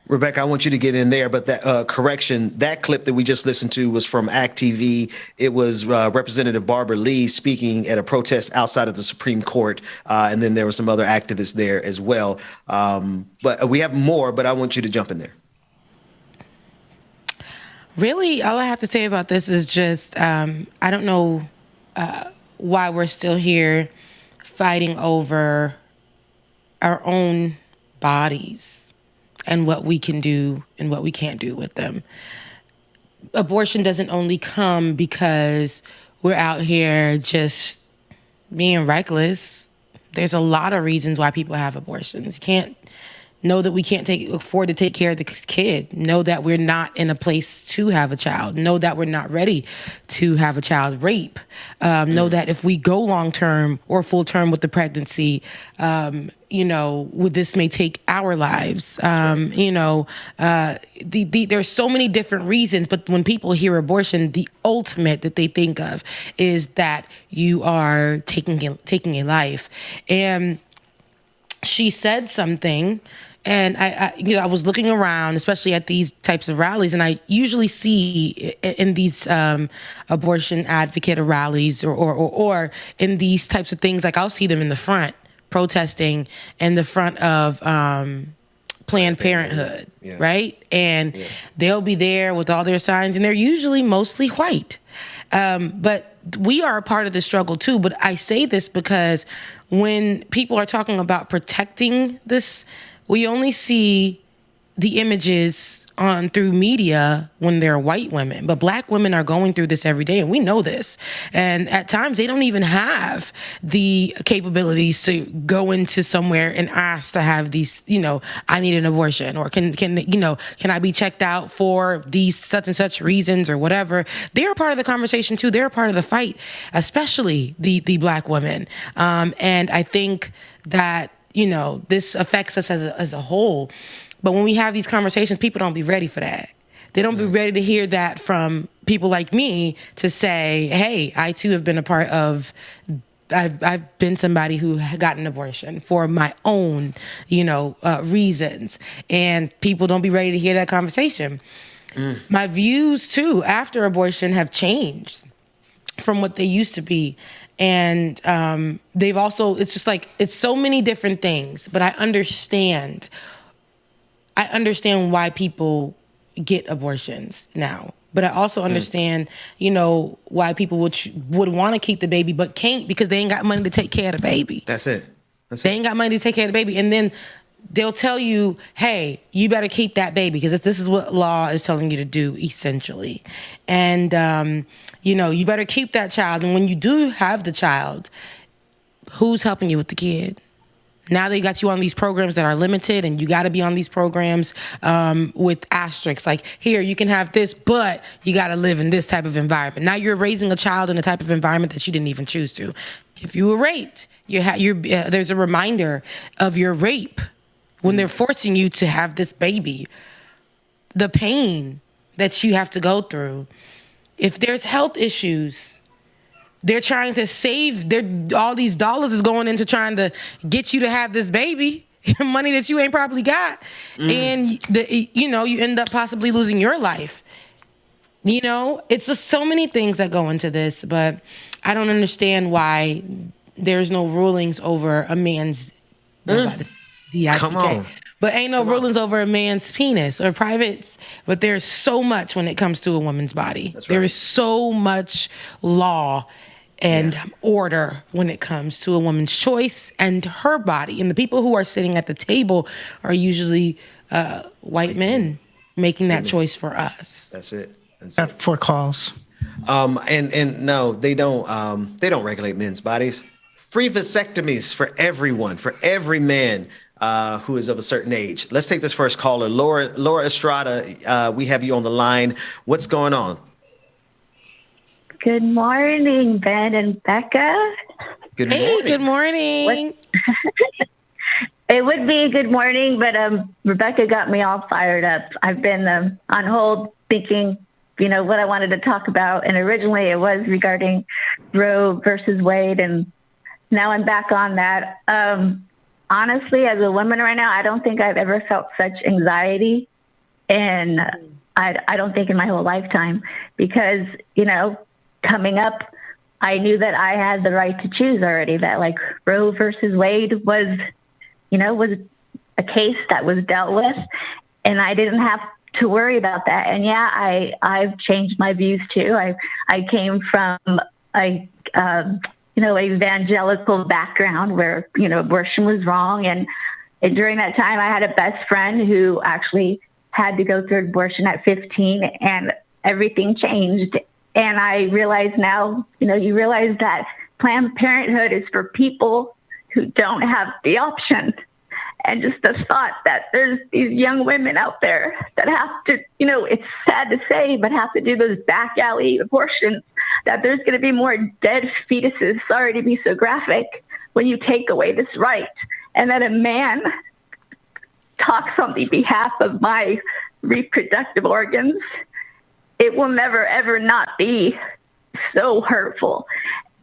Rebecca, I want you to get in there, but that correction, that clip that we just listened to was from ACT TV. It was Representative Barbara Lee speaking at a protest outside of the Supreme Court, and then there were some other activists there as well. But we have more, but I want you to jump in there. Really, all I have to say about this is just I don't know why we're still here fighting over our own bodies and what we can do and what we can't do with them. Abortion doesn't only come because we're out here just being reckless. There's a lot of reasons why people have abortions. Can't know that we can't afford to take care of the kid. Know that we're not in a place to have a child. Know that we're not ready to have a child. Rape. Know that if we go long-term or full-term with the pregnancy, this may take our lives. There's so many different reasons, but when people hear abortion, the ultimate that they think of is that you are taking a life. And she said something, and I was looking around, especially at these types of rallies, and I usually see in these abortion advocate rallies or in these types of things, like I'll see them in the front protesting in the front of Planned Parenthood, right? And they'll be there with all their signs, and they're usually mostly white. But we are a part of the struggle too. But I say this because when people are talking about protecting this, we only see the images through media when they're white women, but black women are going through this every day, and we know this. And at times they don't even have the capabilities to go into somewhere and ask to have these, I need an abortion, or can I be checked out for these such and such reasons or whatever. They're a part of the conversation too. They're a part of the fight, especially the black women. And I think that, this affects us as a whole. But when we have these conversations, people don't be ready for that. They don't be ready to hear that from people like me to say, hey, I too have been a part of, I've been somebody who got an abortion for my own, reasons. And people don't be ready to hear that conversation. My views too, after abortion, have changed from what they used to be. And they've also, it's just like, it's so many different things, but I understand why people get abortions now. But I also understand, why people would want to keep the baby but can't because they ain't got money to take care of the baby. That's it. They ain't got money to take care of the baby. And then they'll tell you, hey, you better keep that baby because this is what law is telling you to do, essentially. And, you better keep that child. And when you do have the child, who's helping you with the kid? Now they got you on these programs that are limited, and you got to be on these programs with asterisks. Like, here, you can have this, but you got to live in this type of environment. Now you're raising a child in a type of environment that you didn't even choose to. If you were raped, there's a reminder of your rape when they're forcing you to have this baby. The pain that you have to go through. If there's health issues, they're trying to save, all these dollars is going into trying to get you to have this baby, money that you ain't probably got. And, you end up possibly losing your life. It's just so many things that go into this, but I don't understand why there's no rulings over a man's Come on. But ain't no rulings over a man's penis or privates. But there's so much when it comes to a woman's body. That's right. There is so much law and order when it comes to a woman's choice and her body. And the people who are sitting at the table are usually white men making that choice for us. That's it. For calls. And no, they don't regulate men's bodies. free vasectomies for everyone, for every man who is of a certain age. Let's take this first caller. Laura Estrada, we have you on the line. What's going on? Good morning, Ben and Becca. Good morning. Hey, good morning. It would be a good morning, but Rebecca got me all fired up. I've been on hold thinking, what I wanted to talk about. And originally it was regarding Roe versus Wade. And now I'm back on that. Honestly, as a woman right now, I don't think I've ever felt such anxiety. And I don't think in my whole lifetime, because, coming up, I knew that I had the right to choose already, that like Roe versus Wade was a case that was dealt with, and I didn't have to worry about that. And yeah, I've changed my views too. I came from a evangelical background where, abortion was wrong. And during that time, I had a best friend who actually had to go through abortion at 15, and everything changed. And I realize now, you realize that Planned Parenthood is for people who don't have the option. And just the thought that there's these young women out there that have to, it's sad to say, but have to do those back alley abortions, that there's going to be more dead fetuses, sorry to be so graphic, when you take away this right. And that a man talks on the behalf of my reproductive organs, it will never, ever not be so hurtful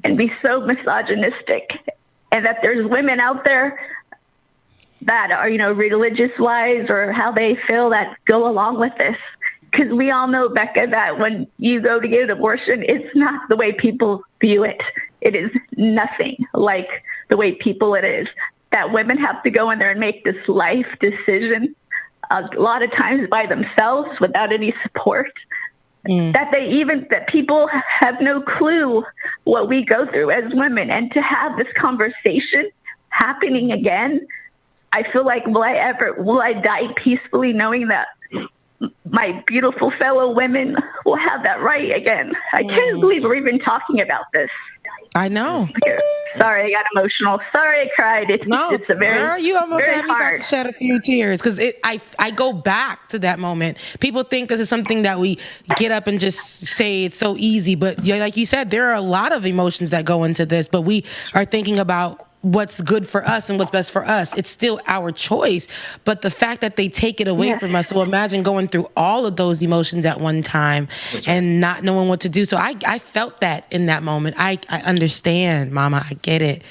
and be so misogynistic. And that there's women out there that are, religious-wise or how they feel that go along with this. Because we all know, Becca, that when you go to get an abortion, it's not the way people view it. It is nothing like the way it is. That women have to go in there and make this life decision a lot of times by themselves without any support. That people have no clue what we go through as women. And to have this conversation happening again, I feel like, will I die peacefully knowing that my beautiful fellow women will have that right again? I can't believe we're even talking about this. I know. Sorry, I got emotional. Sorry, I cried. It's a very, girl, you almost very had me about hard. to shed a few tears, because I go back to that moment. People think this is something that we get up and just say it's so easy, but like you said, there are a lot of emotions that go into this, but we are thinking about what's good for us and what's best for us. It's still our choice, but the fact that they take it away from us. So imagine going through all of those emotions at one time and not knowing what to do. So I felt that in that moment. I understand, Mama. I get it.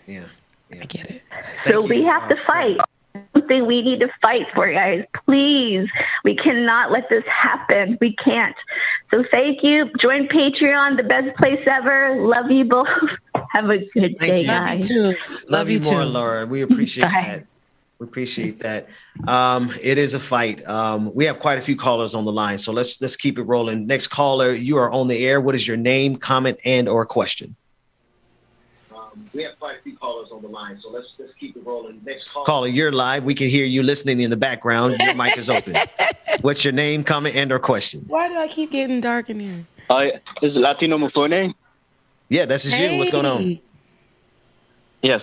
Yeah. I get it. So we have to fight. Something we need to fight for, guys. Please. We cannot let this happen. We can't. So thank you. Join Patreon, the best place ever. Love you both. Have a good day, guys. Love you more, Laura. We appreciate that. We appreciate that. It is a fight. We have quite a few callers on the line, so let's keep it rolling. Next caller, you are on the air. What is your name, comment, and or question? We have quite a few callers on the line, so let's keep it rolling. Next caller, you're live. We can hear you listening in the background. Your mic is open. What's your name, comment, and or question? Why do I keep getting dark in here? Is it Latino Mufone? Yeah, that's his you. What's going on? Yes,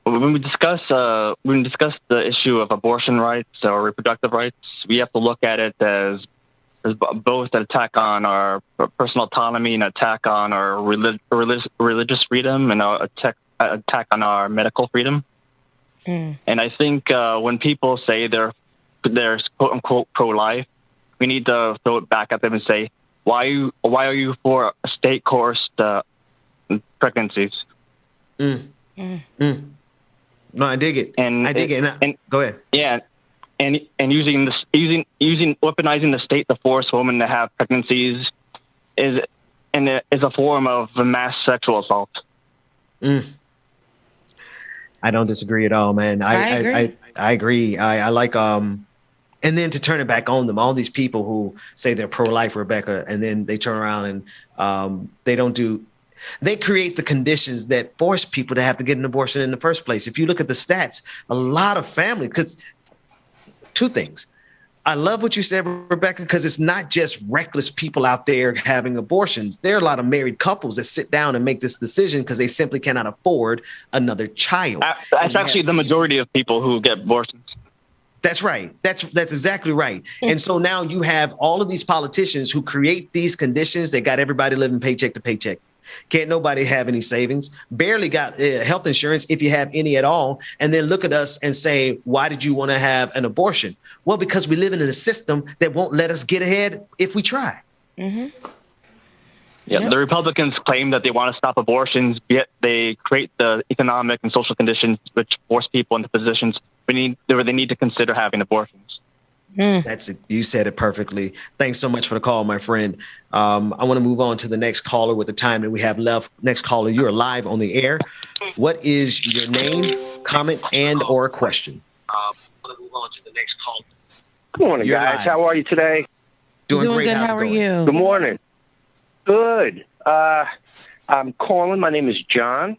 when we discuss the issue of abortion rights or reproductive rights, we have to look at it as both an attack on our personal autonomy and attack on our religious freedom and an attack on our medical freedom. And I think when people say they're quote unquote pro-life, we need to throw it back at them and say, why are you for state-coerced pregnancies? No, I dig it. Go ahead. Yeah, and using weaponizing the state to force women to have pregnancies is a form of mass sexual assault. I don't disagree at all, man. I agree. I like and then to turn it back on them, all these people who say they're pro-life, Rebecca, and then they turn around and they create the conditions that force people to have to get an abortion in the first place. If you look at the stats, a lot of families, because two things, I love what you said, Rebecca, because it's not just reckless people out there having abortions. There are a lot of married couples that sit down and make this decision because they simply cannot afford another child. That's actually the majority of people who get abortions. That's right. That's exactly right. And so now you have all of these politicians who create these conditions that got everybody living paycheck to paycheck. Can't nobody have any savings, barely got health insurance if you have any at all. And then look at us and say, why did you want to have an abortion? Well, because we live in a system that won't let us get ahead if we try. Yeah, the Republicans claim that they want to stop abortions, yet they create the economic and social conditions which force people into positions where they need to consider having abortions. That's it. You said it perfectly. Thanks so much for the call, my friend. I want to move on to the next caller with the time that we have left. Next caller, you're live on the air. What is your name, comment, and or question? I want to move on to the next caller. Good morning, guys. Live. How are you today? Doing great. Good. How are you? Good morning. Good. I'm calling. My name is John,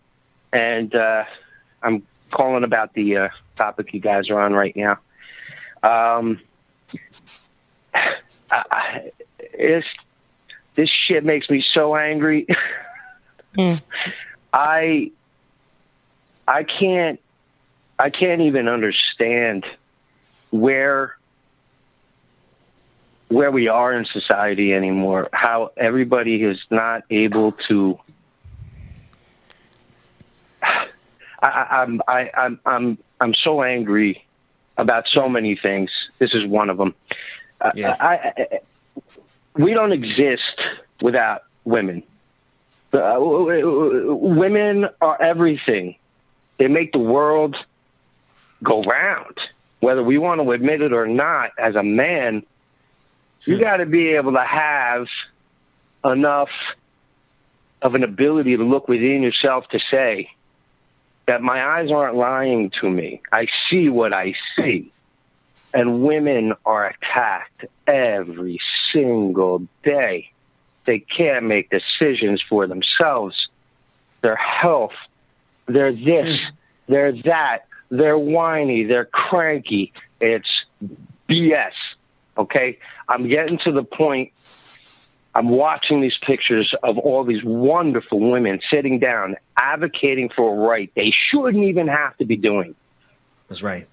and I'm calling about the topic you guys are on right now. This shit makes me so angry. I can't even understand where we are in society anymore. How everybody is not able to. I'm so angry about so many things. This is one of them. We don't exist without women. Women are everything. They make the world go round. Whether we want to admit it or not, as a man, you got to be able to have enough of an ability to look within yourself to say that my eyes aren't lying to me. I see what I see. And women are attacked every single day. They can't make decisions for themselves. Their health, they're this, they're that, they're whiny, they're cranky. It's BS, okay? I'm getting to the point, I'm watching these pictures of all these wonderful women sitting down, advocating for a right they shouldn't even have to be doing. That's right.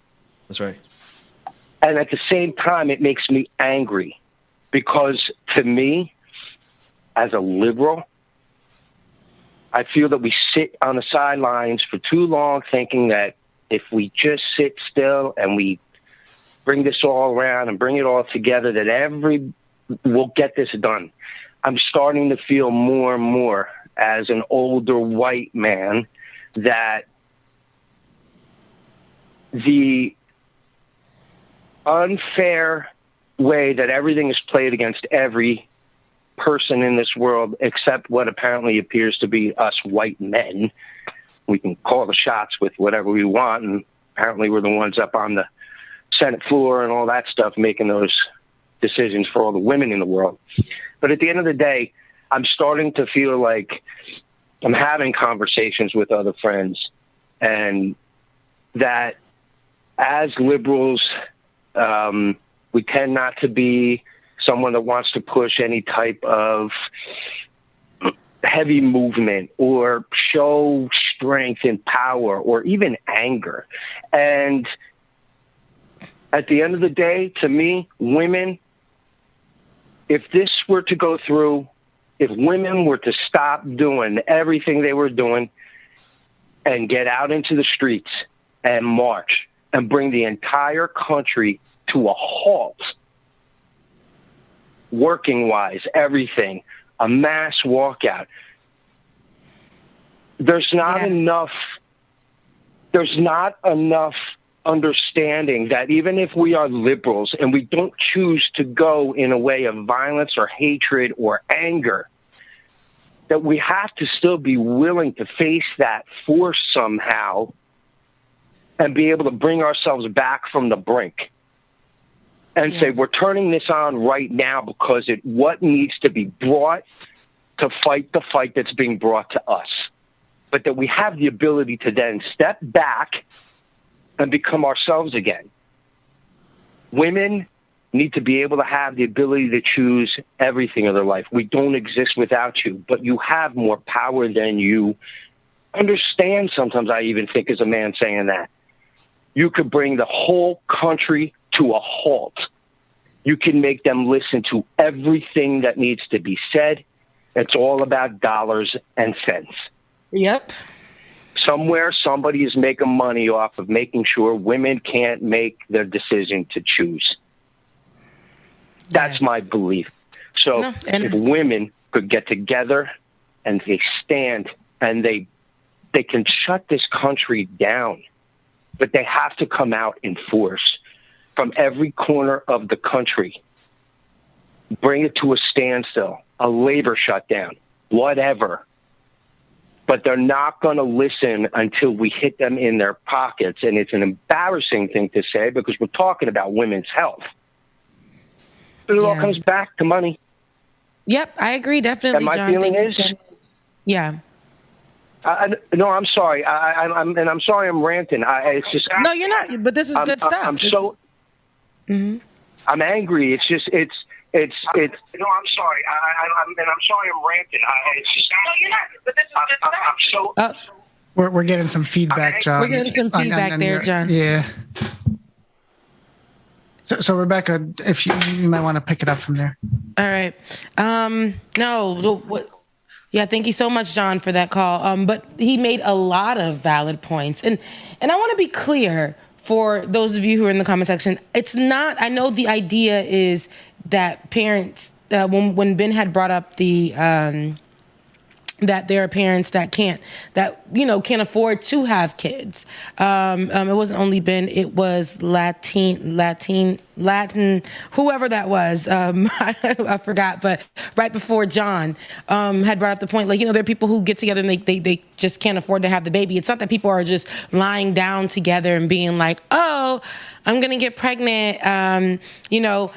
That's right. And at the same time, it makes me angry because to me, as a liberal, I feel that we sit on the sidelines for too long thinking that if we just sit still and we bring this all around and bring it all together, that we'll get this done. I'm starting to feel more and more as an older white man that the unfair way that everything is played against every person in this world, except what apparently appears to be us white men. We can call the shots with whatever we want, and apparently we're the ones up on the Senate floor and all that stuff making those decisions for all the women in the world. But at the end of the day, I'm starting to feel like I'm having conversations with other friends, and that as liberals, we tend not to be someone that wants to push any type of heavy movement or show strength and power or even anger. And at the end of the day, to me, women, if this were to go through, if women were to stop doing everything they were doing and get out into the streets and march and bring the entire country to a halt, working-wise, everything, a mass walkout, there's not enough understanding that even if we are liberals and we don't choose to go in a way of violence or hatred or anger, that we have to still be willing to face that force somehow and be able to bring ourselves back from the brink and say, we're turning this on right now because what needs to be brought to fight the fight that's being brought to us. But that we have the ability to then step back and become ourselves again. Women need to be able to have the ability to choose everything in their life. We don't exist without you, but you have more power than you understand. Sometimes I even think as a man saying that. You could bring the whole country to a halt. You can make them listen to everything that needs to be said. It's all about dollars and cents. Yep. Somewhere somebody is making money off of making sure women can't make their decision to choose. That's my belief. So if women could get together and they stand and they can shut this country down, but they have to come out in force from every corner of the country. Bring it to a standstill, a labor shutdown, whatever. But they're not going to listen until we hit them in their pockets. And it's an embarrassing thing to say because we're talking about women's health. But it all comes back to money. Yep, I agree, definitely, and my John. feeling is, yeah. No, I'm sorry. I'm sorry I'm ranting. It's just no, you're not. But this is good stuff. I'm I'm angry. It's just it's. No, I'm sorry. I'm sorry I'm ranting. It's just no, you're not. But this is good stuff. We're getting some feedback, John. We're getting some feedback there, John. Yeah. So Rebecca, if you might want to pick it up from there. All right. Yeah, thank you so much, John, for that call. But he made a lot of valid points. And I want to be clear for those of you who are in the comment section. It's not, I know the idea is that parents, when Ben had brought up the, that there are parents that can't afford to have kids. It wasn't only Ben, it was Latin, whoever that was. I forgot, but right before John had brought up the point, there are people who get together and they just can't afford to have the baby. It's not that people are just lying down together and being like, oh, I'm going to get pregnant.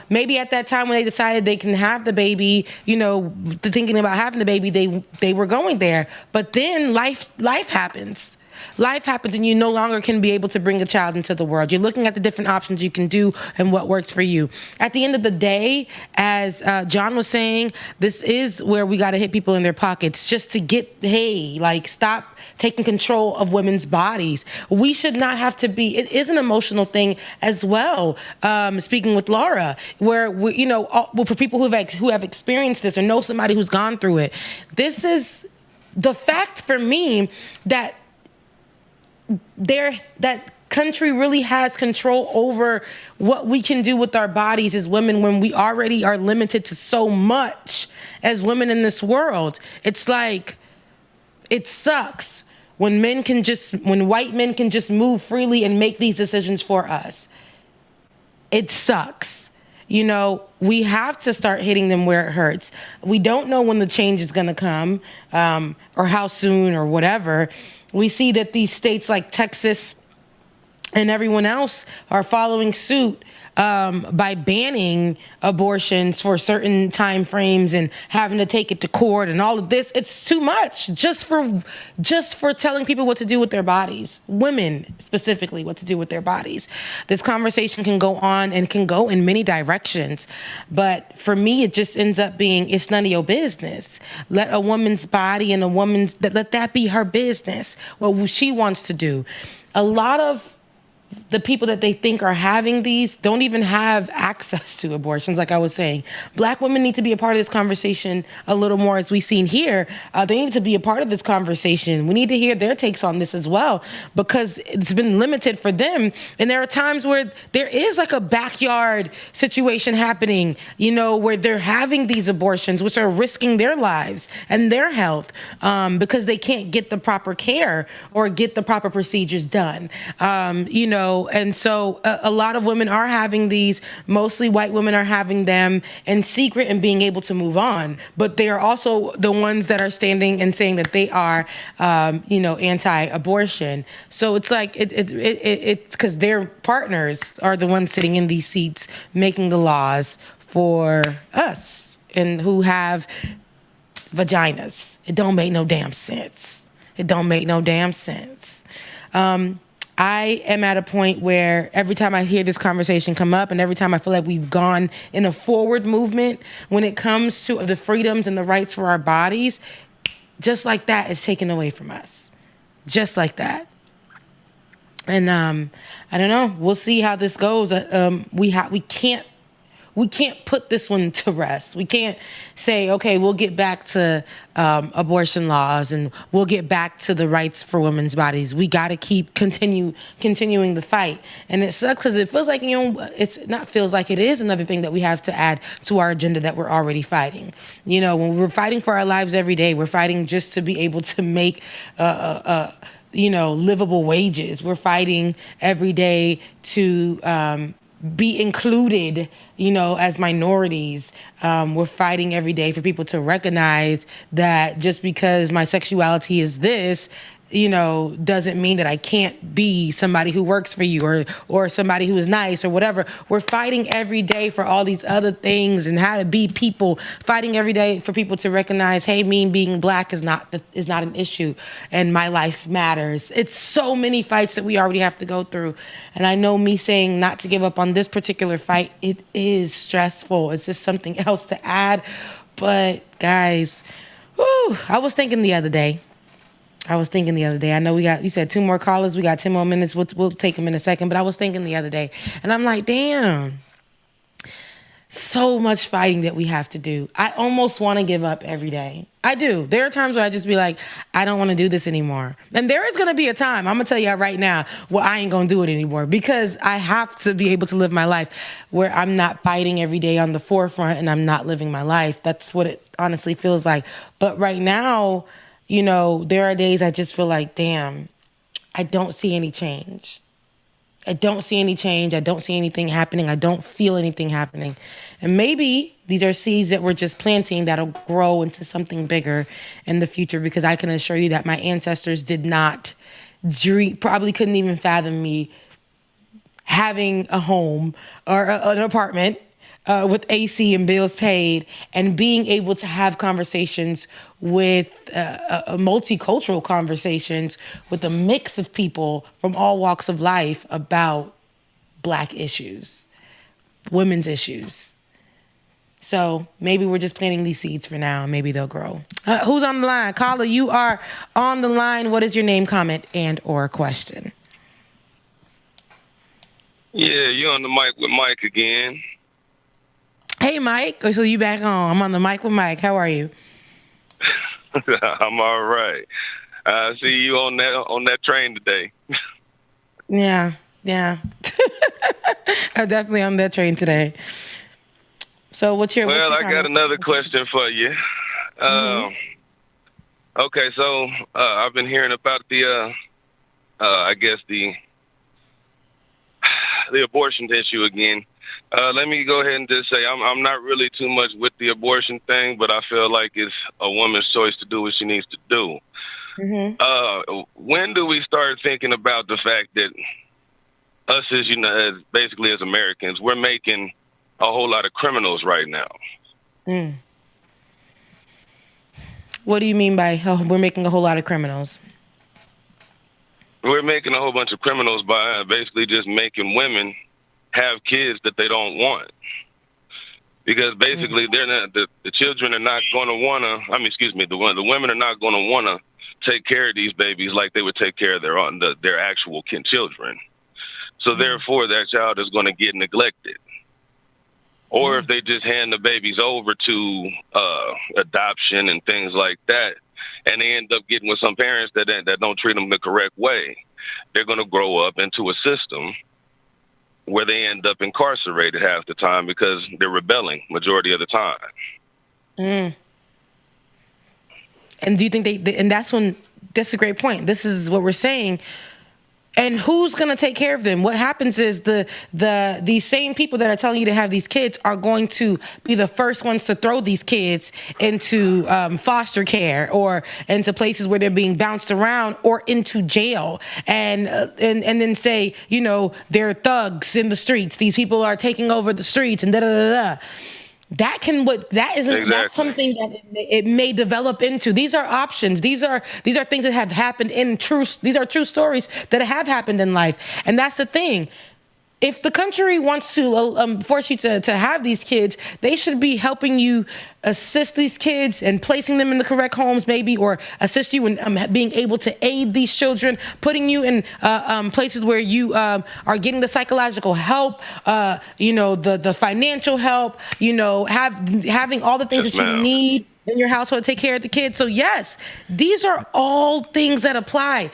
Maybe at that time when they decided they can have the baby, thinking about having the baby, they were going there. But then life happens. Life happens and you no longer can be able to bring a child into the world. You're looking at the different options you can do and what works for you. At the end of the day, as John was saying, this is where we got to hit people in their pockets just to get, stop taking control of women's bodies. We should not have to be, it is an emotional thing as well. Speaking with Laura, where, for people who have experienced this or know somebody who's gone through it, this is the fact for me that that country really has control over what we can do with our bodies as women when we already are limited to so much as women in this world. It's like, it sucks when white men can just move freely and make these decisions for us. It sucks. We have to start hitting them where it hurts. We don't know when the change is going to come, or how soon or whatever. We see that these states like Texas and everyone else are following suit by banning abortions for certain time frames and having to take it to court and all of this. It's too much just for telling people what to do with their bodies, women specifically, what to do with their bodies. This conversation can go on and can go in many directions. But for me, it just ends up being, it's none of your business. Let a woman's body and let that be her business, what she wants to do. A lot of the people that they think are having these don't even have access to abortions, like I was saying. Black women need to be a part of this conversation a little more, as we've seen here. They need to be a part of this conversation. We need to hear their takes on this as well, because it's been limited for them. And there are times where there is like a backyard situation happening, where they're having these abortions, which are risking their lives and their health, because they can't get the proper care or get the proper procedures done. And so a lot of women are having these, mostly white women are having them in secret and being able to move on. But they are also the ones that are standing and saying that they are, anti-abortion. So it's like, it's because their partners are the ones sitting in these seats making the laws for us and who have vaginas. It don't make no damn sense. I am at a point where every time I hear this conversation come up and every time I feel like we've gone in a forward movement when it comes to the freedoms and the rights for our bodies, just like that is taken away from us. Just like that. And I don't know. We'll see how this goes. We can't put this one to rest. We can't say, okay, we'll get back to abortion laws and we'll get back to the rights for women's bodies. We got to keep continuing the fight. And it sucks because it feels like, it's not feels like, it is another thing that we have to add to our agenda that we're already fighting. When we're fighting for our lives every day, we're fighting just to be able to make livable wages. We're fighting every day to be included, as minorities. We're fighting every day for people to recognize that just because my sexuality is this, doesn't mean that I can't be somebody who works for you or somebody who is nice or whatever. We're fighting every day for all these other things and how to be people, fighting every day for people to recognize, hey, me being black is not an issue and my life matters. It's so many fights that we already have to go through. And I know me saying not to give up on this particular fight, it is stressful. It's just something else to add. But guys, I was thinking the other day. I know you said 2 more callers. We got 10 more minutes. We'll take them in a second. But I was thinking the other day, and I'm like, damn, so much fighting that we have to do. I almost want to give up every day. I do. There are times where I just be like, I don't want to do this anymore. And there is going to be a time, I'm going to tell you right now, where I ain't going to do it anymore because I have to be able to live my life where I'm not fighting every day on the forefront and I'm not living my life. That's what it honestly feels like. But right now, there are days I just feel like, damn, I don't see any change. I don't see anything happening. I don't feel anything happening. And maybe these are seeds that we're just planting that'll grow into something bigger in the future, because I can assure you that my ancestors did not dream, probably couldn't even fathom me having a home or an apartment with AC and bills paid, and being able to have conversations with multicultural conversations with a mix of people from all walks of life about Black issues, women's issues. So maybe we're just planting these seeds for now, and maybe they'll grow. Who's on the line? Caller, you are on the line. What is your name, comment, and or question? Yeah, you're on the mic with Mike again. Hey, Mike. So you back on. I'm on the mic with Mike. How are you? I'm all right. I see you on that train today. Yeah. I'm definitely on that train today. So what's your I got another question for you. Okay, so I've been hearing about the abortion issue again. Let me go ahead and just say I'm not really too much with the abortion thing, but I feel like it's a woman's choice to do what she needs to do. Mm-hmm. When do we start thinking about the fact that us as basically as Americans, we're making a whole lot of criminals right now? What do you mean by we're making a whole lot of criminals? We're making a whole bunch of criminals by basically just making women have kids that they don't want, because basically they're not, the children are not going to want to. The women are not going to want to take care of these babies like they would take care of their actual children. So therefore, that child is going to get neglected. Or if they just hand the babies over to adoption and things like that, and they end up getting with some parents that don't treat them the correct way, they're going to grow up into a system where they end up incarcerated half the time because they're rebelling majority of the time. And do you think and that's a great point. This is what we're saying. And who's going to take care of them? What happens is these same people that are telling you to have these kids are going to be the first ones to throw these kids into foster care or into places where they're being bounced around or into jail, and then say, they're thugs in the streets. These people are taking over the streets and da da da da. That's something that it may develop into. These are options. These are things that have happened these are true stories that have happened in life. And that's the thing. If the country wants to force you to have these kids, they should be helping you assist these kids and placing them in the correct homes, maybe, or assist you in being able to aid these children, putting you in places where you are getting the psychological help, the financial help, having all the things that you need in your household to take care of the kids. So yes, these are all things that apply,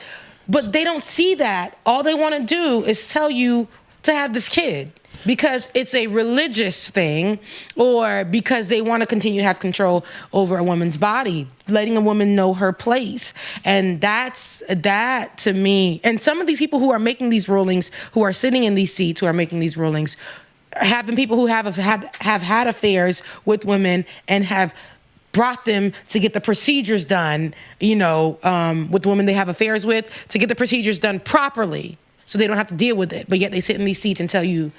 but they don't see that. All they want to do is tell you to have this kid because it's a religious thing or because they want to continue to have control over a woman's body, letting a woman know her place. And that to me, and some of these people who are making these rulings, who are sitting in these seats, who are making these rulings, have been people who have had affairs with women and have brought them to get the procedures done, with women they have affairs with, to get the procedures done properly, so they don't have to deal with it. But yet they sit in these seats and tell you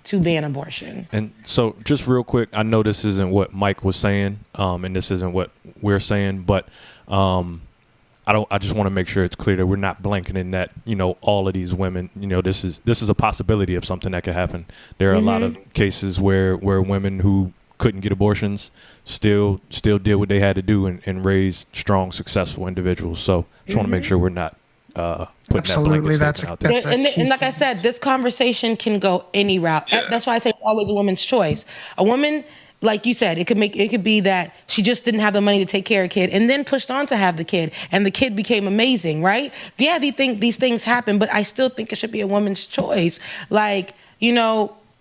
to ban abortion. And so just real quick, I know this isn't what Mike was saying, and this isn't what we're saying, but I just want to make sure it's clear that we're not blanketing that, all of these women, this is a possibility of something that could happen. There are a lot of cases where women who couldn't get abortions still did what they had to do and raise strong, successful individuals. So just want to make sure we're not absolutely, that's a and like I said, this conversation can go any route. Yeah. That's why I say it's always a woman's choice. A woman, like you said, it could be that she just didn't have the money to take care of a kid and then pushed on to have the kid, and the kid became amazing, right? Yeah, these things happen, but I still think it should be a woman's choice. Like, in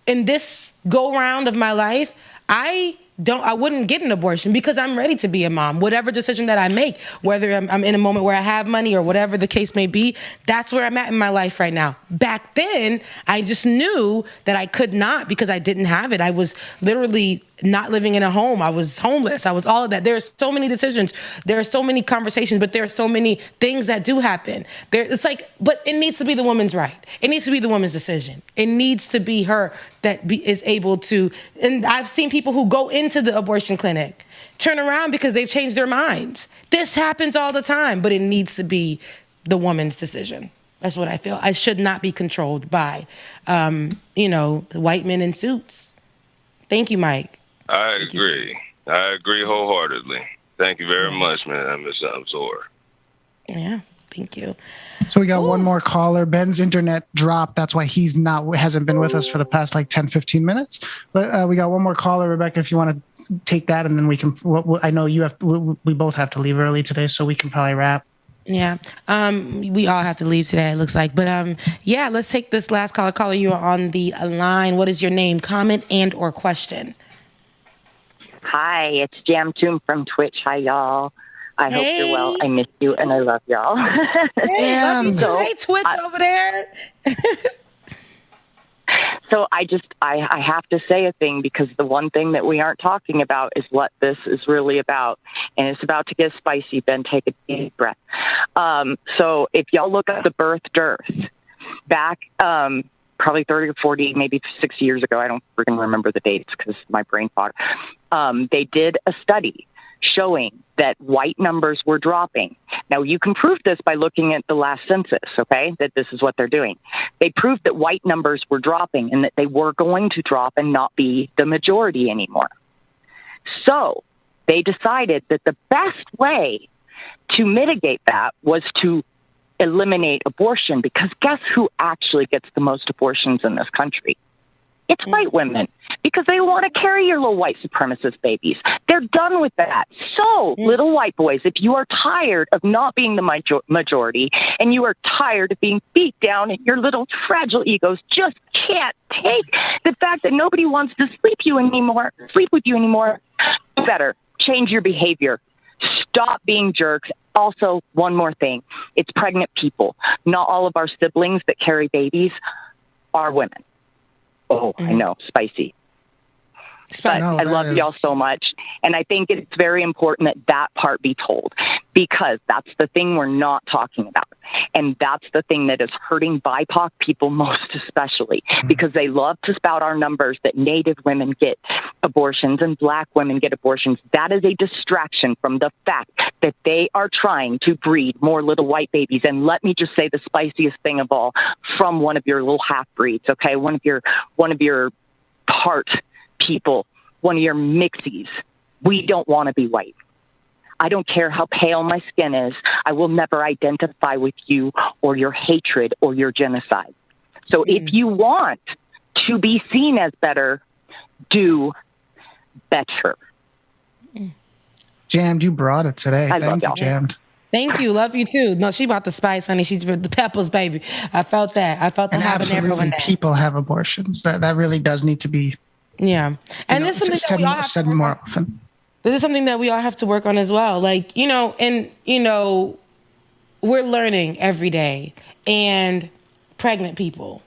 this go round of my life, I wouldn't get an abortion because I'm ready to be a mom. Whatever decision that I make, whether I'm in a moment where I have money or whatever the case may be, that's where I'm at in my life right now. Back then, I just knew that I could not because I didn't have it. I was literally not living in a home. I was homeless. I was all of that. There's so many decisions. There are so many conversations, but there are so many things that do happen. But it needs to be the woman's right. It needs to be the woman's decision. It needs to be her that is able to. And I've seen people who go into the abortion clinic turn around because they've changed their minds. This happens all the time, but it needs to be the woman's decision. That's what I feel. I should not be controlled by, white men in suits. Thank you, Mike. I agree. I agree wholeheartedly. Thank you very much, man, Ms. Zora. Yeah, thank you. So we got one more caller. Ben's internet dropped. That's why hasn't been with us for the past 10, 15 minutes. But we got one more caller, Rebecca, if you want to take that, and then we can, I know we both have to leave early today, so we can probably wrap. Yeah, we all have to leave today, it looks like. But let's take this last caller. Caller, you are on the line. What is your name, comment, and or question? Hi, it's Jam Toom from Twitch. Hi, y'all. I hope you're well. I miss you, and I love y'all. Hey, love you too. Hey, Twitch over there. So I have to say a thing, because the one thing that we aren't talking about is what this is really about. And it's about to get spicy. Ben, take a deep breath. So if y'all look at the birth dearth back probably 30 or 40, maybe 60 years ago, I don't freaking remember the dates because my brain fog, they did a study showing that white numbers were dropping. Now, you can prove this by looking at the last census, okay, that this is what they're doing. They proved that white numbers were dropping and that they were going to drop and not be the majority anymore. So they decided that the best way to mitigate that was to eliminate abortion, because guess who actually gets the most abortions in this country? It's white women, because they want to carry your little white supremacist babies. They're done with that. So, little white boys, if you are tired of not being the majority and you are tired of being beat down and your little fragile egos just can't take the fact that nobody wants to sleep with you anymore, you better change your behavior. Stop being jerks. Also, one more thing. It's pregnant people. Not all of our siblings that carry babies are women. Oh, I know. Spicy. But I love y'all so much. And I think it's very important that that part be told, because that's the thing we're not talking about. And that's the thing that is hurting BIPOC people most especially, because they love to spout our numbers that Native women get abortions and Black women get abortions. That is a distraction from the fact that they are trying to breed more little white babies. And let me just say the spiciest thing of all, from one of your little half-breeds, okay? One of your part people, one of your mixies. We don't want to be white. I don't care how pale my skin is. I will never identify with you or your hatred or your genocide. So if you want to be seen as better, do better. Jammed, you brought it today. I Thank love you, y'all. Jammed. Thank you. Love you too. No, she brought the spice, honey. She's the peppers, baby. I felt that. I felt the And habanero in absolutely, that. people have abortions. That really does need to be. Yeah. And this is something that we all have said more often. This is something that we all have to work on as well. Like, we're learning every day. And pregnant people,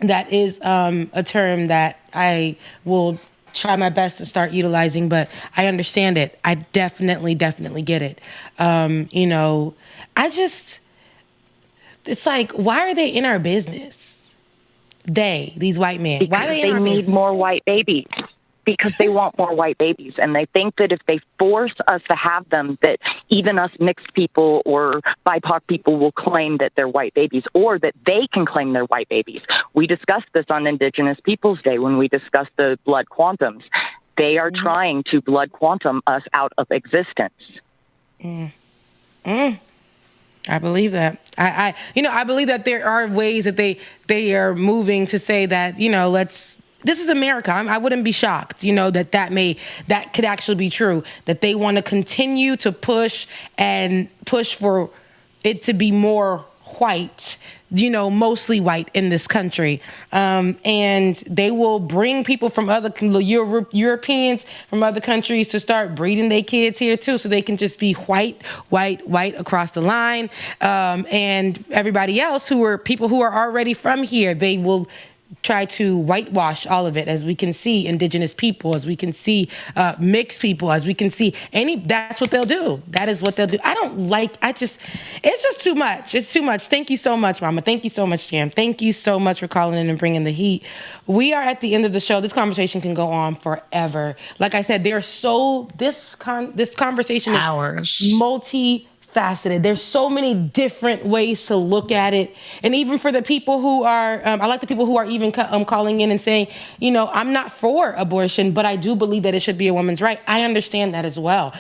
that is a term that I will try my best to start utilizing, but I understand it. I definitely get it. It's like, why are they in our business? These white men. Because why are they in our need business? more white babies. Because they want more white babies. And they think that if they force us to have them, that even us mixed people or BIPOC people will claim that they're white babies, or that they can claim they're white babies. We discussed this on Indigenous Peoples Day when we discussed the blood quantums. They are trying to blood quantum us out of existence. I believe that. I believe that there are ways that they are moving to say that, this is America. I wouldn't be shocked, that could actually be true, that they want to continue to push for it to be more white, mostly white in this country. And they will bring people from other Europeans from other countries to start breeding their kids here too, so they can just be white across the line. And everybody else people who are already from here, they will try to whitewash all of it, as we can see indigenous people, as we can see mixed people, as we can see that's what they'll do. That is what they'll do. It's just too much. It's too much. Thank you so much, Mama. Thank you so much, Jam. Thank you so much for calling in and bringing the heat. We are at the end of the show. This conversation can go on forever. Like I said, this conversation is multi-faceted. There's so many different ways to look at it. And even for the people who are, I like the people who are even calling in and saying, I'm not for abortion, but I do believe that it should be a woman's right. I understand that as well.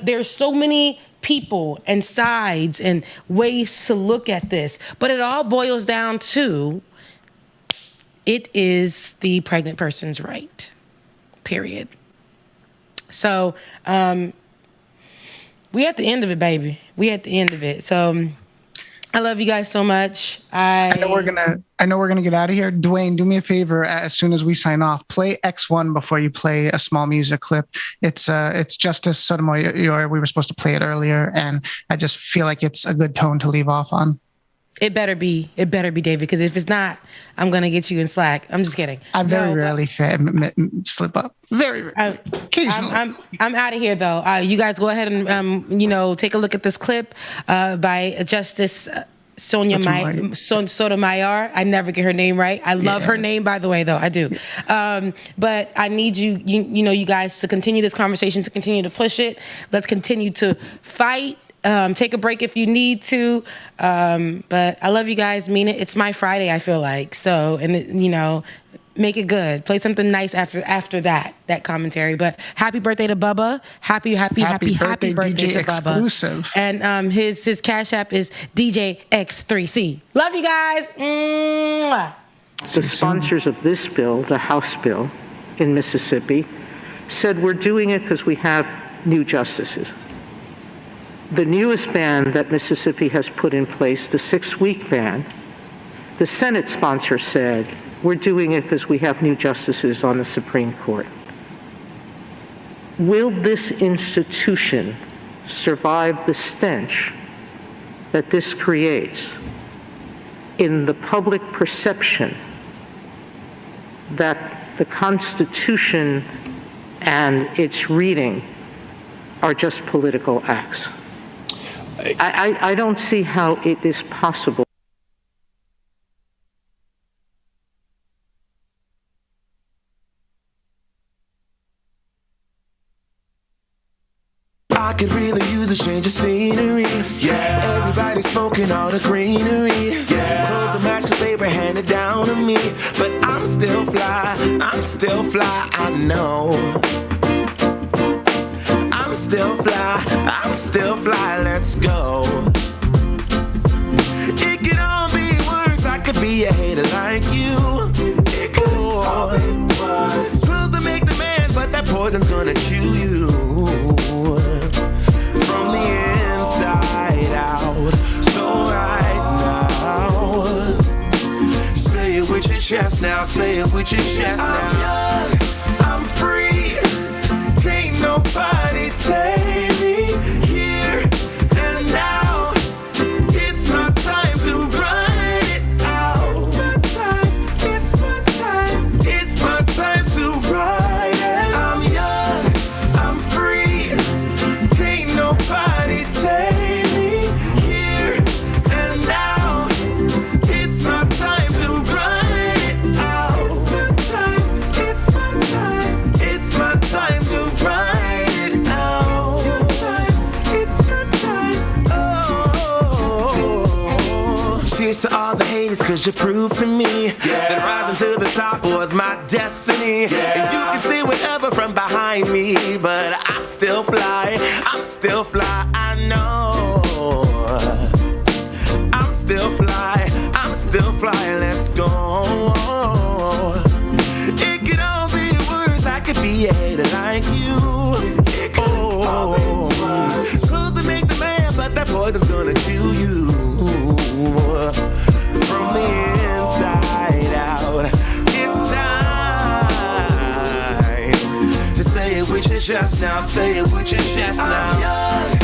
There's so many people and sides and ways to look at this, but it all boils down to, it is the pregnant person's right, period. So, we at the end of it, baby. We at the end of it. So I love you guys so much. I know we're gonna get out of here. Dwayne, do me a favor. As soon as we sign off, play X1 before you play a small music clip. It's Justice Sotomayor. We were supposed to play it earlier, and I just feel like it's a good tone to leave off on. It better be David, because if it's not, I'm gonna get you in slack. I'm just kidding. I very rarely slip up. Very rarely. Occasionally. I'm out of here though. You guys go ahead and take a look at this clip by Justice Sotomayor. I never get her name right. I love her name, by the way, though. I do. But I need you guys to continue this conversation, to continue to push it. Let's continue to fight. Take a break if you need to. But I love you guys. Mean it. It's my Friday, I feel like. So, make it good. Play something nice after that commentary. But happy birthday to Bubba. Happy birthday DJ to Bubba. Exclusive. And his Cash App is DJ X3C. Love you guys. Mwah. The sponsors of this bill, the House bill in Mississippi, said we're doing it because we have new justices. The newest ban that Mississippi has put in place, the 6-week ban, the Senate sponsor said, we're doing it because we have new justices on the Supreme Court. Will this institution survive the stench that this creates in the public perception that the Constitution and its reading are just political acts. I don't see how it is possible. I could really use a change of scenery. Yeah. Everybody smoking all the greenery. Yeah. Close the match 'cause they were handed down to me. But I'm still fly, I know. I'm still fly, let's go. It could all be worse, I could be a hater like you. It could all be worse. Pills to make the man, but that poison's gonna kill you. From the inside out, so right now, say it with your chest now, say it with your chest now. I'm free, can't nobody take me here and now. It's my time to run it out. It's my time to ride it. I'm young, I'm free, can't nobody take me here and now. It's my time to run it out. It's my time to ride it out. It's your time. Oh. Cheers to all the haters, 'cause you proved to me that rising to the top was my destiny. And you can see whatever from behind me, but I'm still fly, I know. I'm still fly, let's go. It could all be worse, I could be a hater like you. It could all be worse. Clothes to make the man, but that poison's gonna kill you. From the inside out, it's time to say it with your chest now, say it with your chest now.